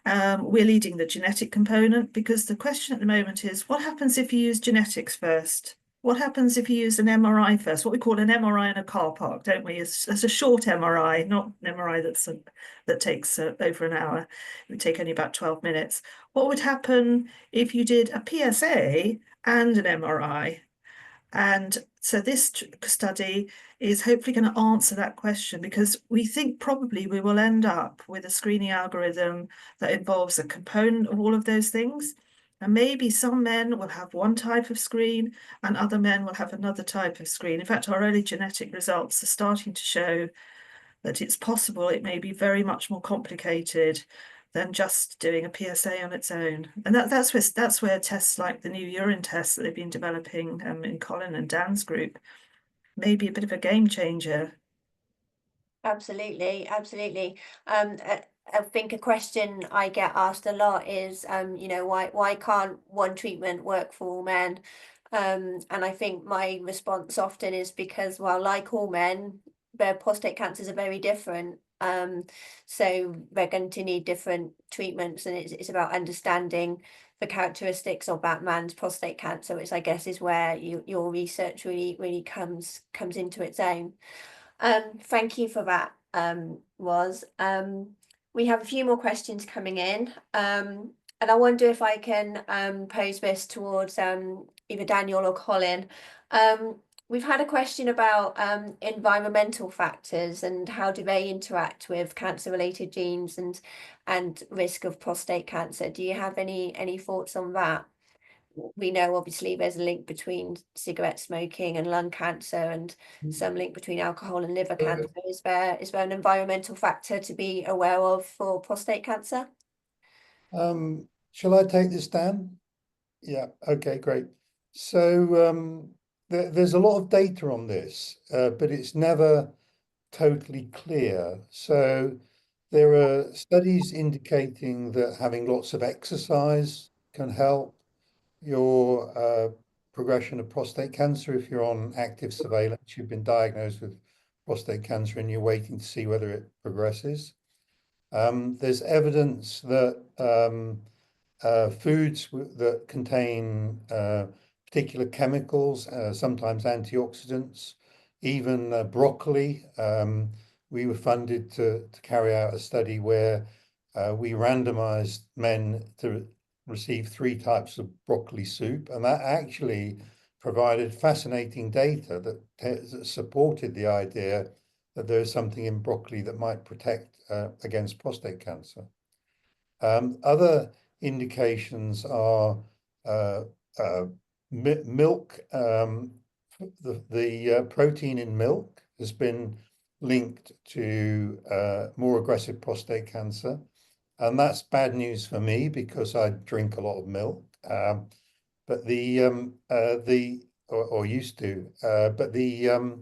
We're leading the genetic component, because the question at the moment is, what happens if you use genetics first? What happens if you use an MRI first? What we call an MRI in a car park, don't we? It's a short MRI, not an MRI that takes over an hour. It would take only about 12 minutes. What would happen if you did a PSA and an MRI? And so this study is hopefully going to answer that question, because we think probably we will end up with a screening algorithm that involves a component of all of those things. And maybe some men will have one type of screen and other men will have another type of screen. In fact, our early genetic results are starting to show that it's possible it may be very much more complicated than just doing a PSA on its own. And that's where tests like the new urine tests that they've been developing in Colin and Dan's group may be a bit of a game changer. Absolutely, absolutely. I think a question I get asked a lot is, why can't one treatment work for all men? And I think my response often is because, well, like all men, their prostate cancers are very different. So they're going to need different treatments, and it's about understanding the characteristics of that man's prostate cancer, which I guess is where your research really comes into its own. Thank you for that, Roz. We have a few more questions coming in, and I wonder if I can pose this towards either Daniel or Colin. We've had a question about environmental factors and how do they interact with cancer-related genes and risk of prostate cancer. Do you have any thoughts on that? We know obviously there's a link between cigarette smoking and lung cancer, and some link between alcohol and liver cancer. Is there an environmental factor to be aware of for prostate cancer? Shall I take this, Dan? Yeah, okay, great. So there's a lot of data on this, but it's never totally clear. So there are studies indicating that having lots of exercise can help your progression of prostate cancer. If you're on active surveillance, you've been diagnosed with prostate cancer and you're waiting to see whether it progresses. There's evidence that foods that contain particular chemicals, sometimes antioxidants, even broccoli. We were funded to carry out a study where we randomized men to receive 3 types of broccoli soup, and that actually provided fascinating data that supported the idea that there is something in broccoli that might protect against prostate cancer. Other indications are milk. The protein in milk has been linked to more aggressive prostate cancer. And that's bad news for me because I drink a lot of milk, but or used to, but the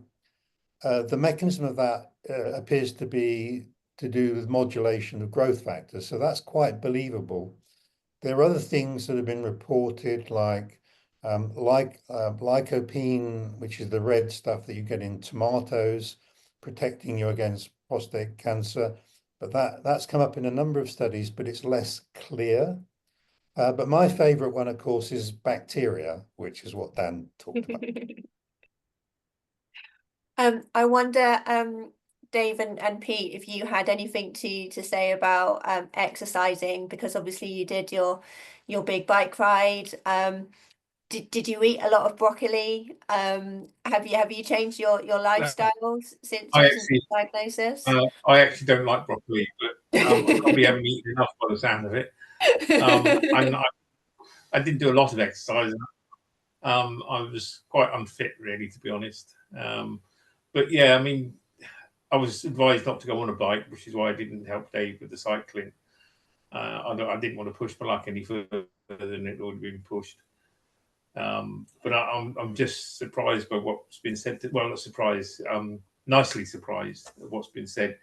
mechanism of that appears to be to do with modulation of growth factors. So that's quite believable. There are other things that have been reported, like lycopene, which is the red stuff that you get in tomatoes, protecting you against prostate cancer. But that's come up in a number of studies, but it's less clear. But my favorite one, of course, is bacteria, which is what Dan talked about. I wonder, Dave and Pete, if you had anything to say about exercising, because obviously you did your big bike ride. Did you eat a lot of broccoli? Have you changed your lifestyle since diagnosis? I actually don't like broccoli, but I probably haven't eaten enough by the sound of it. I didn't do a lot of exercise. I was quite unfit, really, to be honest. But yeah, I mean, I was advised not to go on a bike, which is why I didn't help Dave with the cycling. I didn't want to push my luck any further than it already been pushed. But I'm just surprised by what's been said. Well, not surprised, nicely surprised at what's been said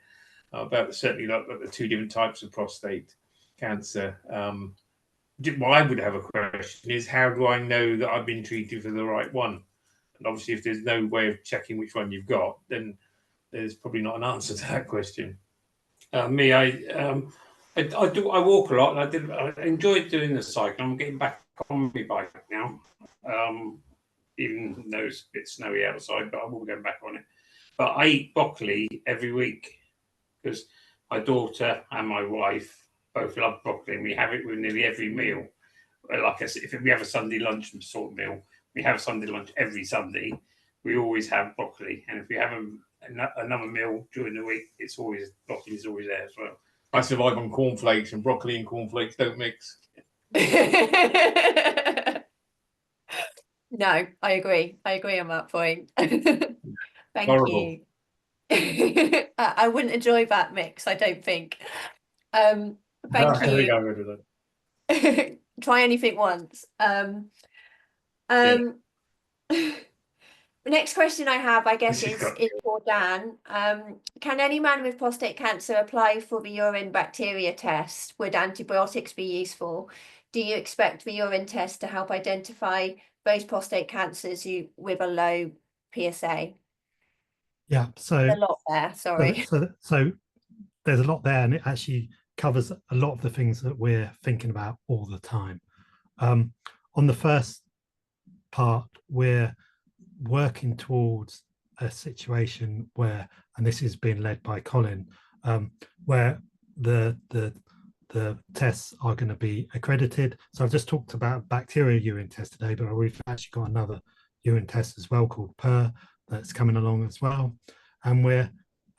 about certainly like the 2 different types of prostate cancer. What I would have a question is, how do I know that I've been treated for the right one? And obviously, if there's no way of checking which one you've got, then there's probably not an answer to that question. I walk a lot, and I enjoyed doing the cycle. I'm getting back on my bike now. even though it's a bit snowy outside, but I will go back on it. But I eat broccoli every week because my daughter and my wife both love broccoli, and we have it with nearly every meal. Like I said, if we have a Sunday lunch sort of meal, we have Sunday lunch every Sunday. We always have broccoli, and if we have another meal during the week, it's always broccoli is always there as well. I survive on cornflakes, and broccoli and cornflakes don't mix. No, I agree. I agree on that point. Thank Horrible. you. I wouldn't enjoy that mix, I don't think. Thank I think you. I would have done. Try anything once. The next question I have, I guess, is for Dan. Can any man with prostate cancer apply for the urine bacteria test? Would antibiotics be useful? Do you expect the urine test to help identify those prostate cancers with a low PSA? Yeah, so a lot there, sorry. So there's a lot there, and it actually covers a lot of the things that we're thinking about all the time. On the first part, we're working towards a situation where, and this is being led by Colin, where the tests are going to be accredited. So I've just talked about bacteria urine test today, but we've actually got another urine test as well called PER that's coming along as well, and we're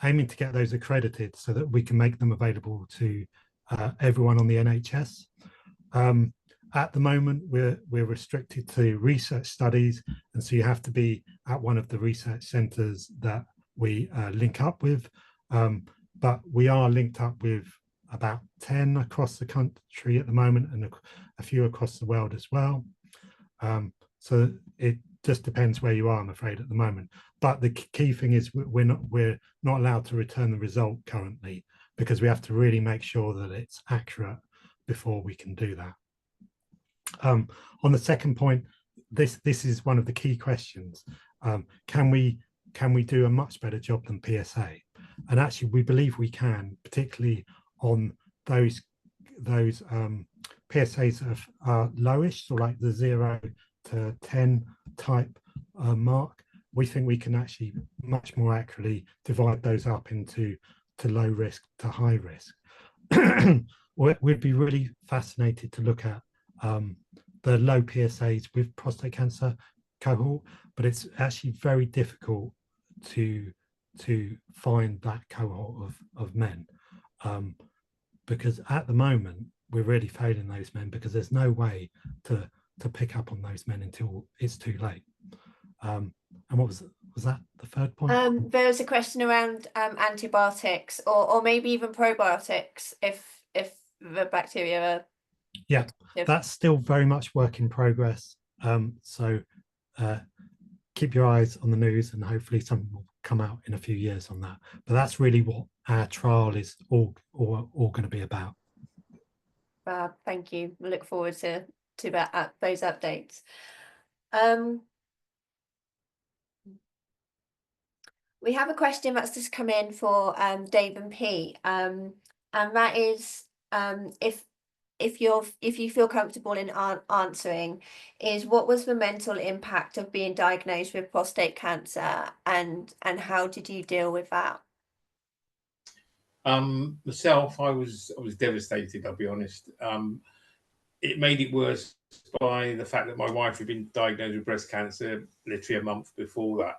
aiming to get those accredited so that we can make them available to everyone on the NHS. At the moment, we're restricted to research studies, and so you have to be at one of the research centres that we link up with. But we are linked up with about 10 across the country at the moment, and a few across the world as well. So it just depends where you are, I'm afraid, at the moment. But the key thing is we're not allowed to return the result currently, because we have to really make sure that it's accurate before we can do that. On the second point, this is one of the key questions. Can we do a much better job than PSA? And actually, we believe we can, particularly on those PSAs that are lowish, so like the 0 to 10 type mark. We think we can actually much more accurately divide those up into low risk to high risk. We'd be really fascinated to look at the low PSAs with prostate cancer cohort, but it's actually very difficult to find that cohort of men, because at the moment we're really failing those men, because there's no way to pick up on those men until it's too late. And what was that the third point? There was a question around antibiotics or maybe even probiotics if the bacteria are... Yeah, that's still very much work in progress. So keep your eyes on the news, and hopefully something will come out in a few years on that. But that's really what our trial is all going to be about. Thank you. We look forward to those updates. We have a question that's just come in for Dave and Pete, and that is if you feel comfortable in answering, is what was the mental impact of being diagnosed with prostate cancer, and how did you deal with that? Myself, I was devastated, I'll be honest. It made it worse by the fact that my wife had been diagnosed with breast cancer literally a month before that.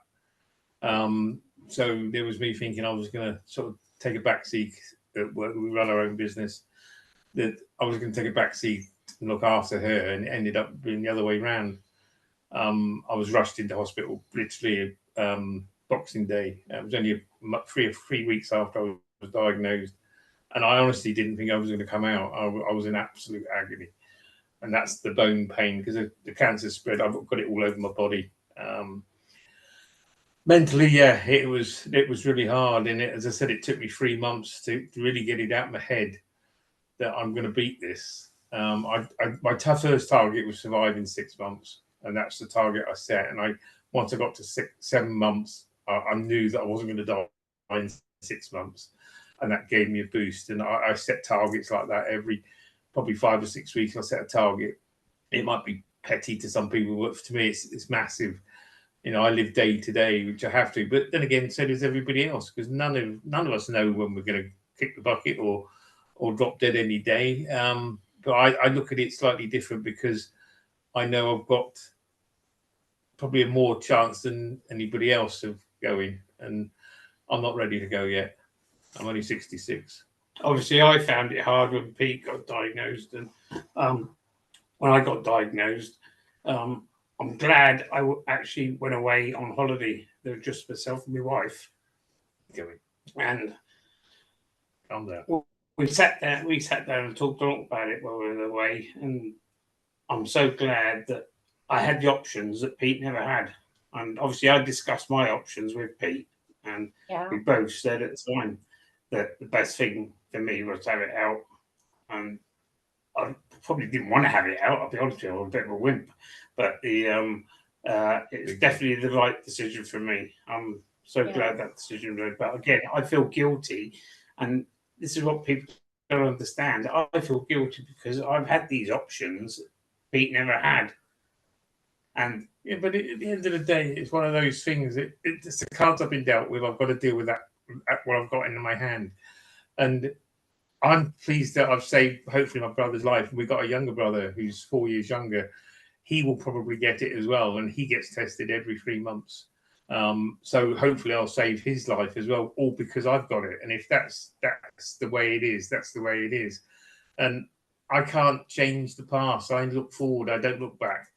So there was me thinking I was going to sort of take a backseat at work. We run our own business. That I was going to take a backseat and look after her, and it ended up being the other way around. I was rushed into hospital literally Boxing Day. It was only three weeks after I was diagnosed, and I honestly didn't think I was going to come out. I was in absolute agony, and that's the bone pain, because the cancer spread. I've got it all over my body. Mentally, yeah, it was really hard, and as I said, it took me 3 months to really get it out of my head that I'm going to beat this. My first target was survive in 6 months, and that's the target I set. And once I got to 7 months, I knew that I wasn't going to die in 6 months, and that gave me a boost. And I set targets like that every probably 5 or 6 weeks. I set a target. It might be petty to some people, but to me, it's massive. You know, I live day to day, which I have to. But then again, so does everybody else, because none of us know when we're going to kick the bucket or drop dead any day. But I look at it slightly different, because I know I've got probably a more chance than anybody else of going, and I'm not ready to go yet. I'm only 66. Obviously, I found it hard when Pete got diagnosed, and when I got diagnosed, I'm glad I actually went away on holiday. There was just myself and my wife going, and we sat down and talked a lot about it while we were away, and I'm so glad that I had the options that Pete never had. And obviously, I discussed my options with Pete, and we both said at the time that the best thing for me was to have it out. And I probably didn't want to have it out. I'll be honest with you, I was a bit of a wimp, but it's definitely the right decision for me. I'm so glad that decision was made. But again, I feel guilty, and this is what people don't understand. I feel guilty because I've had these options Pete never had. And yeah, but at the end of the day, it's one of those things. It's the cards I've been dealt with. I've got to deal with that, what I've got in my hand. And I'm pleased that I've saved, hopefully, my brother's life. And we've got a younger brother who's 4 years younger. He will probably get it as well, and he gets tested every 3 months. So hopefully I'll save his life as well, all because I've got it. And if that's the way it is, that's the way it is. And I can't change the past. I look forward. I don't look back.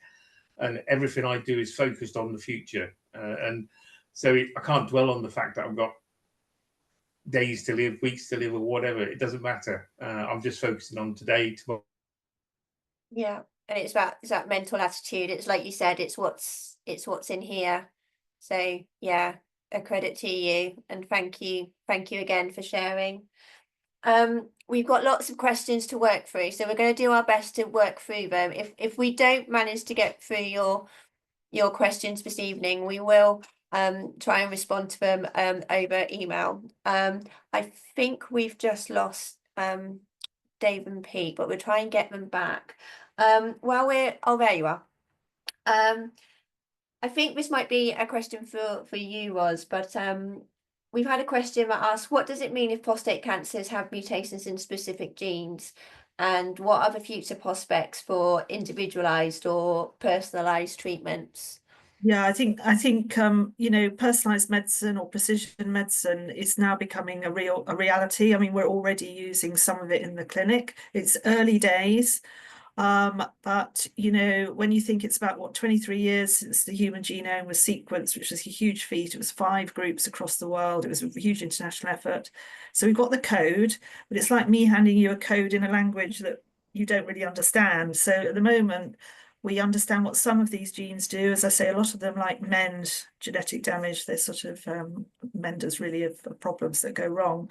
And everything I do is focused on the future. And so I can't dwell on the fact that I've got days to live, weeks to live, or whatever. It doesn't matter. I'm just focusing on today, tomorrow. Yeah, and it's that mental attitude. It's like you said, it's what's in here. So yeah, a credit to you, and thank you again for sharing. We've got lots of questions to work through, so we're going to do our best to work through them. If we don't manage to get through your questions this evening, we will try and respond to them over email. I think we've just lost Dave and Pete, but we'll try and get them back. There you are. I think this might be a question for you, Roz, but we've had a question that asks, what does it mean if prostate cancers have mutations in specific genes? And what are the future prospects for individualized or personalized treatments? Yeah, I think you know, personalized medicine or precision medicine is now becoming a reality. I mean, we're already using some of it in the clinic. It's early days. But you know, when you think it's about 23 years since the human genome was sequenced, which was a huge feat. It was 5 groups across the world. It was a huge international effort. So we've got the code, but it's like me handing you a code in a language that you don't really understand. So at the moment, we understand what some of these genes do. As I say, a lot of them like mend genetic damage. They're sort of menders really of problems that go wrong.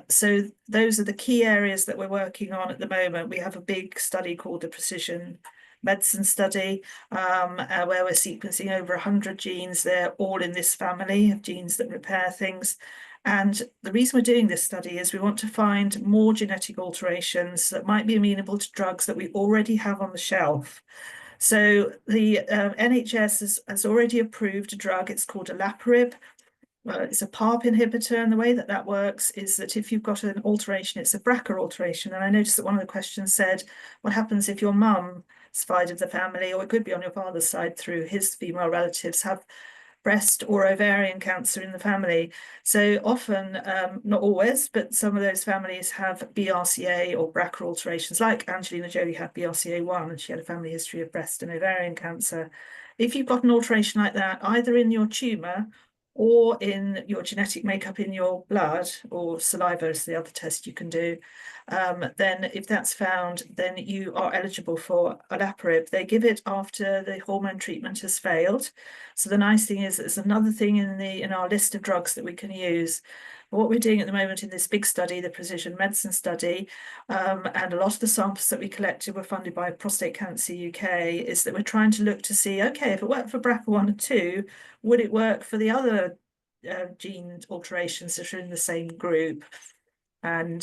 So those are the key areas that we're working on at the moment. We have a big study called the Precision Medicine Study, where we're sequencing over 100 genes. They're all in this family of genes that repair things. And the reason we're doing this study is we want to find more genetic alterations that might be amenable to drugs that we already have on the shelf. So the NHS has already approved a drug. It's called olaparib. It's a PARP inhibitor, and the way that works is that if you've got an alteration, it's a BRCA alteration. And I noticed that one of the questions said, what happens if your mum's side of the family, or it could be on your father's side through his female relatives, have breast or ovarian cancer in the family? So often, not always, but some of those families have BRCA or BRCA alterations, like Angelina Jolie had BRCA1, and she had a family history of breast and ovarian cancer. If you've got an alteration like that, either in your tumour or in your genetic makeup in your blood, or saliva is the other test you can do, then if that's found, then you are eligible for olaparib. They give it after the hormone treatment has failed. So the nice thing is there's another thing in our list of drugs that we can use. What we're doing at the moment in this big study, the Precision Medicine Study, and a lot of the samples that we collected were funded by Prostate Cancer UK, is that we're trying to look to see, okay, if it worked for BRCA1 and 2, would it work for the other gene alterations that are in the same group? And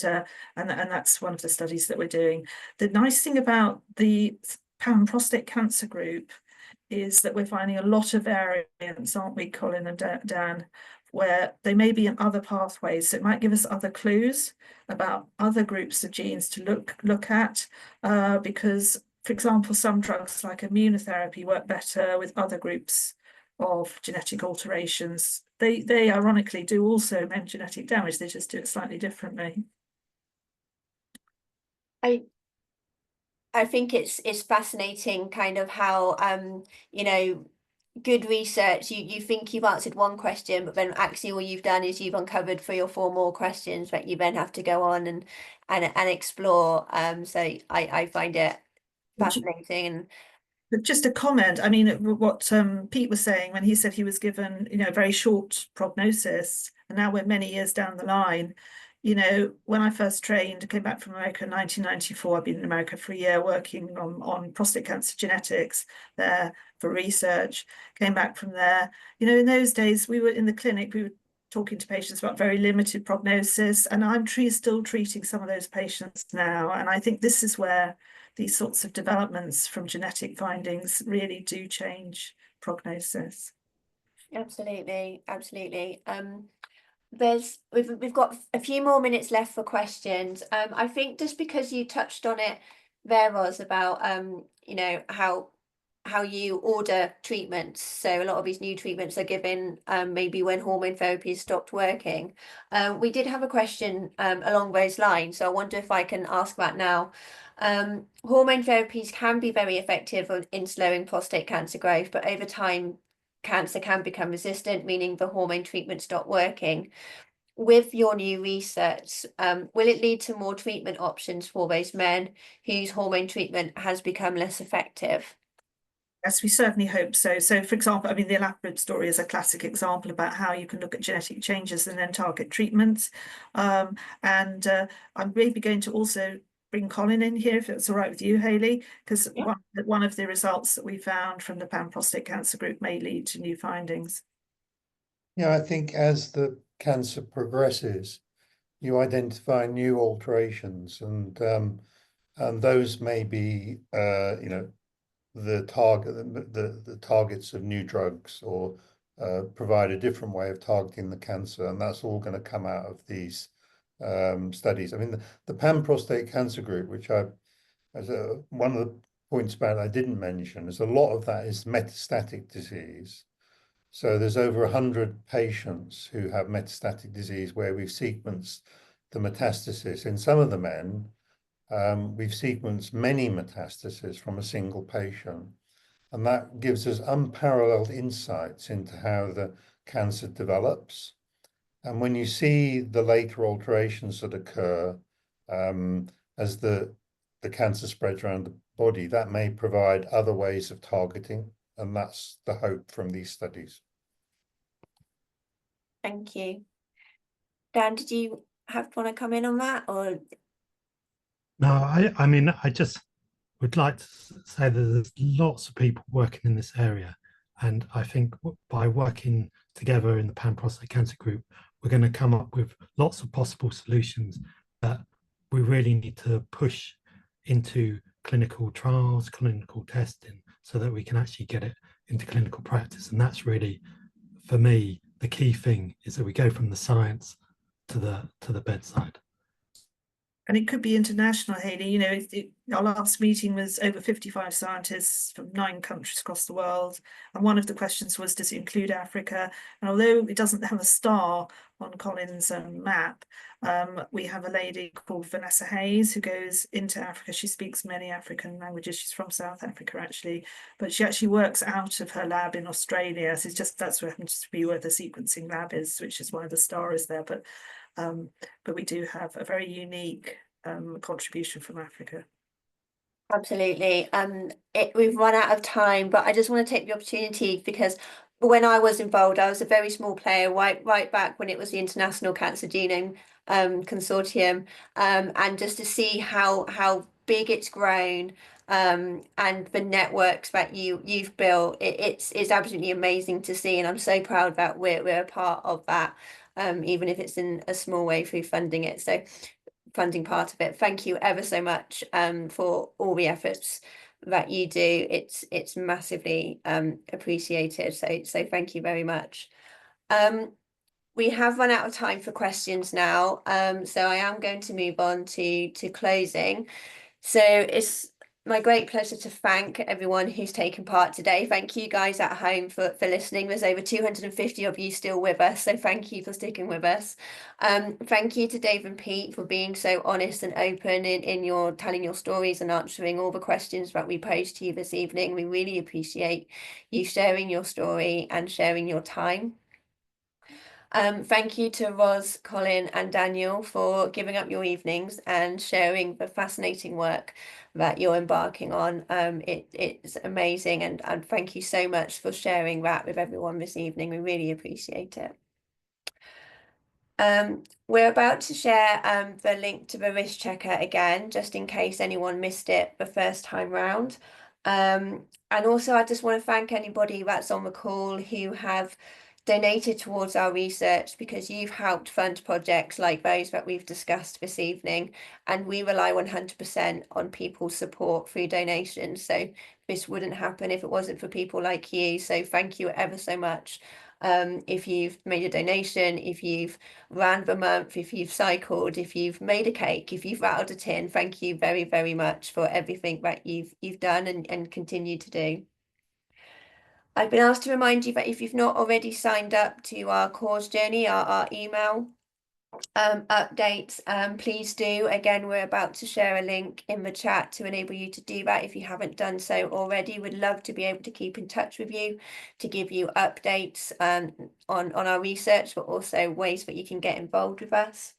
that's one of the studies that we're doing. The nice thing about the pan prostate cancer group is that we're finding a lot of variants, aren't we, Colin and Dan, where they may be in other pathways. So it might give us other clues about other groups of genes to look at, because, for example, some drugs like immunotherapy work better with other groups of genetic alterations. They ironically do also mend genetic damage, they just do it slightly differently. I think it's fascinating kind of how you know, good research, you think you've answered one question, but then actually all you've done is you've uncovered 3 or 4 more questions that you then have to go on and explore. So I find it fascinating. And But just a comment, I mean, what Pete was saying when he said he was given, a very short prognosis, and now we're many years down the line. When I first trained, came back from America in 1994, I've been in America for a year working on prostate cancer genetics there for research, came back from there. In those days, we were in the clinic, we were talking to patients about very limited prognosis, and I'm still treating some of those patients now. And I think this is where these sorts of developments from genetic findings really do change prognosis. absolutely, absolutely. We've got a few more minutes left for questions. I think just because you touched on it there, Roz, about how you order treatments. So a lot of these new treatments are given maybe when hormone therapy has stopped working. We did have a question along those lines, so I wonder if I can ask that now. Hormone therapies can be very effective in slowing prostate cancer growth, but over time cancer can become resistant, meaning the hormone treatment stop working. With your new research, will it lead to more treatment options for those men whose hormone treatment has become less effective? Yes, we certainly hope so. So, for example, I mean, the olaparib story is a classic example about how you can look at genetic changes and then target treatments. I'm maybe going to also bring Colin in here, if it's all right with you, Hayley, because one of the results that we found from the pan prostate cancer group may lead to new findings. Yeah, I think as the cancer progresses, you identify new alterations, and those may be, the targets of new drugs, or provide a different way of targeting the cancer, and that's all going to come out of these studies. I mean, the pan prostate cancer group, which one of the points about I didn't mention, is a lot of that is metastatic disease. So there's over 100 patients who have metastatic disease where we've sequenced the metastasis. In some of the men, we've sequenced many metastases from a single patient, and that gives us unparalleled insights into how the cancer develops. And when you see the later alterations that occur as the cancer spreads around the body, that may provide other ways of targeting, and that's the hope from these studies. Thank you. Dan, did you want to come in on that, or? No, I mean, I just would like to say that there's lots of people working in this area. And I think by working together in the pan prostate cancer group, we're going to come up with lots of possible solutions that we really need to push into clinical trials, clinical testing, so that we can actually get it into clinical practice. And that's really, for me, the key thing, is that we go from the science to the bedside. And it could be international, Hayley. Our last meeting was over 55 scientists from 9 countries across the world. And one of the questions was, does it include Africa? And although it doesn't have a star on Colin's map, we have a lady called Vanessa Hayes who goes into Africa. She speaks many African languages. She's from South Africa, actually, but she actually works out of her lab in Australia. So that's where happens to be where the sequencing lab is, which is why the star is there. But we do have a very unique contribution from Africa. Absolutely. We've run out of time, but I just want to take the opportunity, because when I was involved, I was a very small player right back when it was the International Cancer Genome Consortium, and just to see how big it's grown, and the networks that you've built, it's absolutely amazing to see, and I'm so proud that we're a part of that, even if it's in a small way through funding it. So funding part of it. Thank you ever so much for all the efforts that you do. It's massively appreciated. So thank you very much. We have run out of time for questions now, so I am going to move on to closing. So it's my great pleasure to thank everyone who's taken part today. Thank you guys at home for listening. There's over 250 of you still with us, so thank you for sticking with us. Thank you to Dave and Pete for being so honest and open in your telling your stories and answering all the questions that we posed to you this evening. We really appreciate you sharing your story and sharing your time. Thank you to Ros, Colin and Daniel for giving up your evenings and sharing the fascinating work that you're embarking on. It's amazing, and thank you so much for sharing that with everyone this evening. We really appreciate it. We're about to share the link to the risk checker again, just in case anyone missed it the first time round. And also I just want to thank anybody that's on the call who have donated towards our research, because you've helped fund projects like those that we've discussed this evening, and we rely 100% on people's support through donations. So this wouldn't happen if it wasn't for people like you. So thank you ever so much. If you've made a donation, if you've ran the month, if you've cycled, if you've made a cake, if you've rattled a tin, thank you very, very much for everything that you've done and continue to do. I've been asked to remind you that if you've not already signed up to our cause journey, our email updates, please do. Again, we're about to share a link in the chat to enable you to do that if you haven't done so already. We'd love to be able to keep in touch with you, to give you updates on our research, but also ways that you can get involved with us.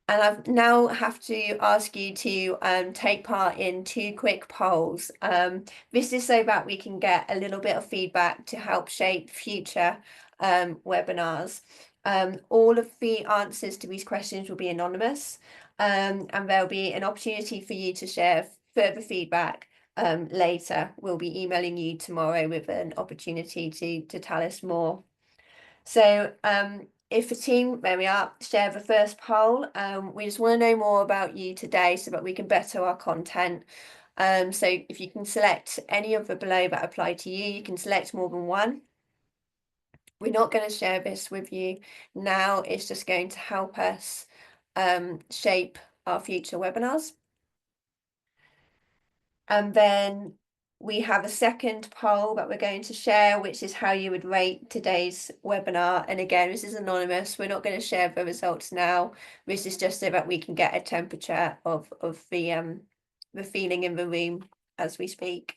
And I now have to ask you to take part in 2 quick polls. This is so that we can get a little bit of feedback to help shape future webinars. All of the answers to these questions will be anonymous, and there'll be an opportunity for you to share further feedback later. We'll be emailing you tomorrow with an opportunity to tell us more. So if the team, there we are, share the first poll, we just want to know more about you today so that we can better our content. So if you can select any of the below that apply to you, you can select more than one. We're not going to share this with you now. It's just going to help us shape our future webinars. And then we have a second poll that we're going to share, which is how you would rate today's webinar. And again, this is anonymous. We're not going to share the results now. This is just so that we can get a temperature of the feeling in the room as we speak.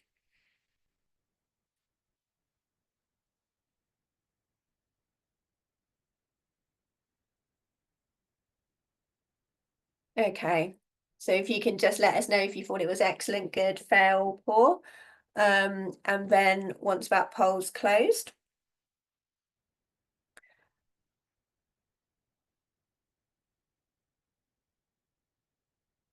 Okay, so if you can just let us know if you thought it was excellent, good, fair, or poor. And then once that poll's closed,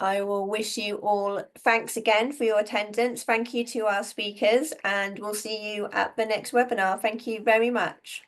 I will wish you all thanks again for your attendance. Thank you to our speakers, and we'll see you at the next webinar. Thank you very much.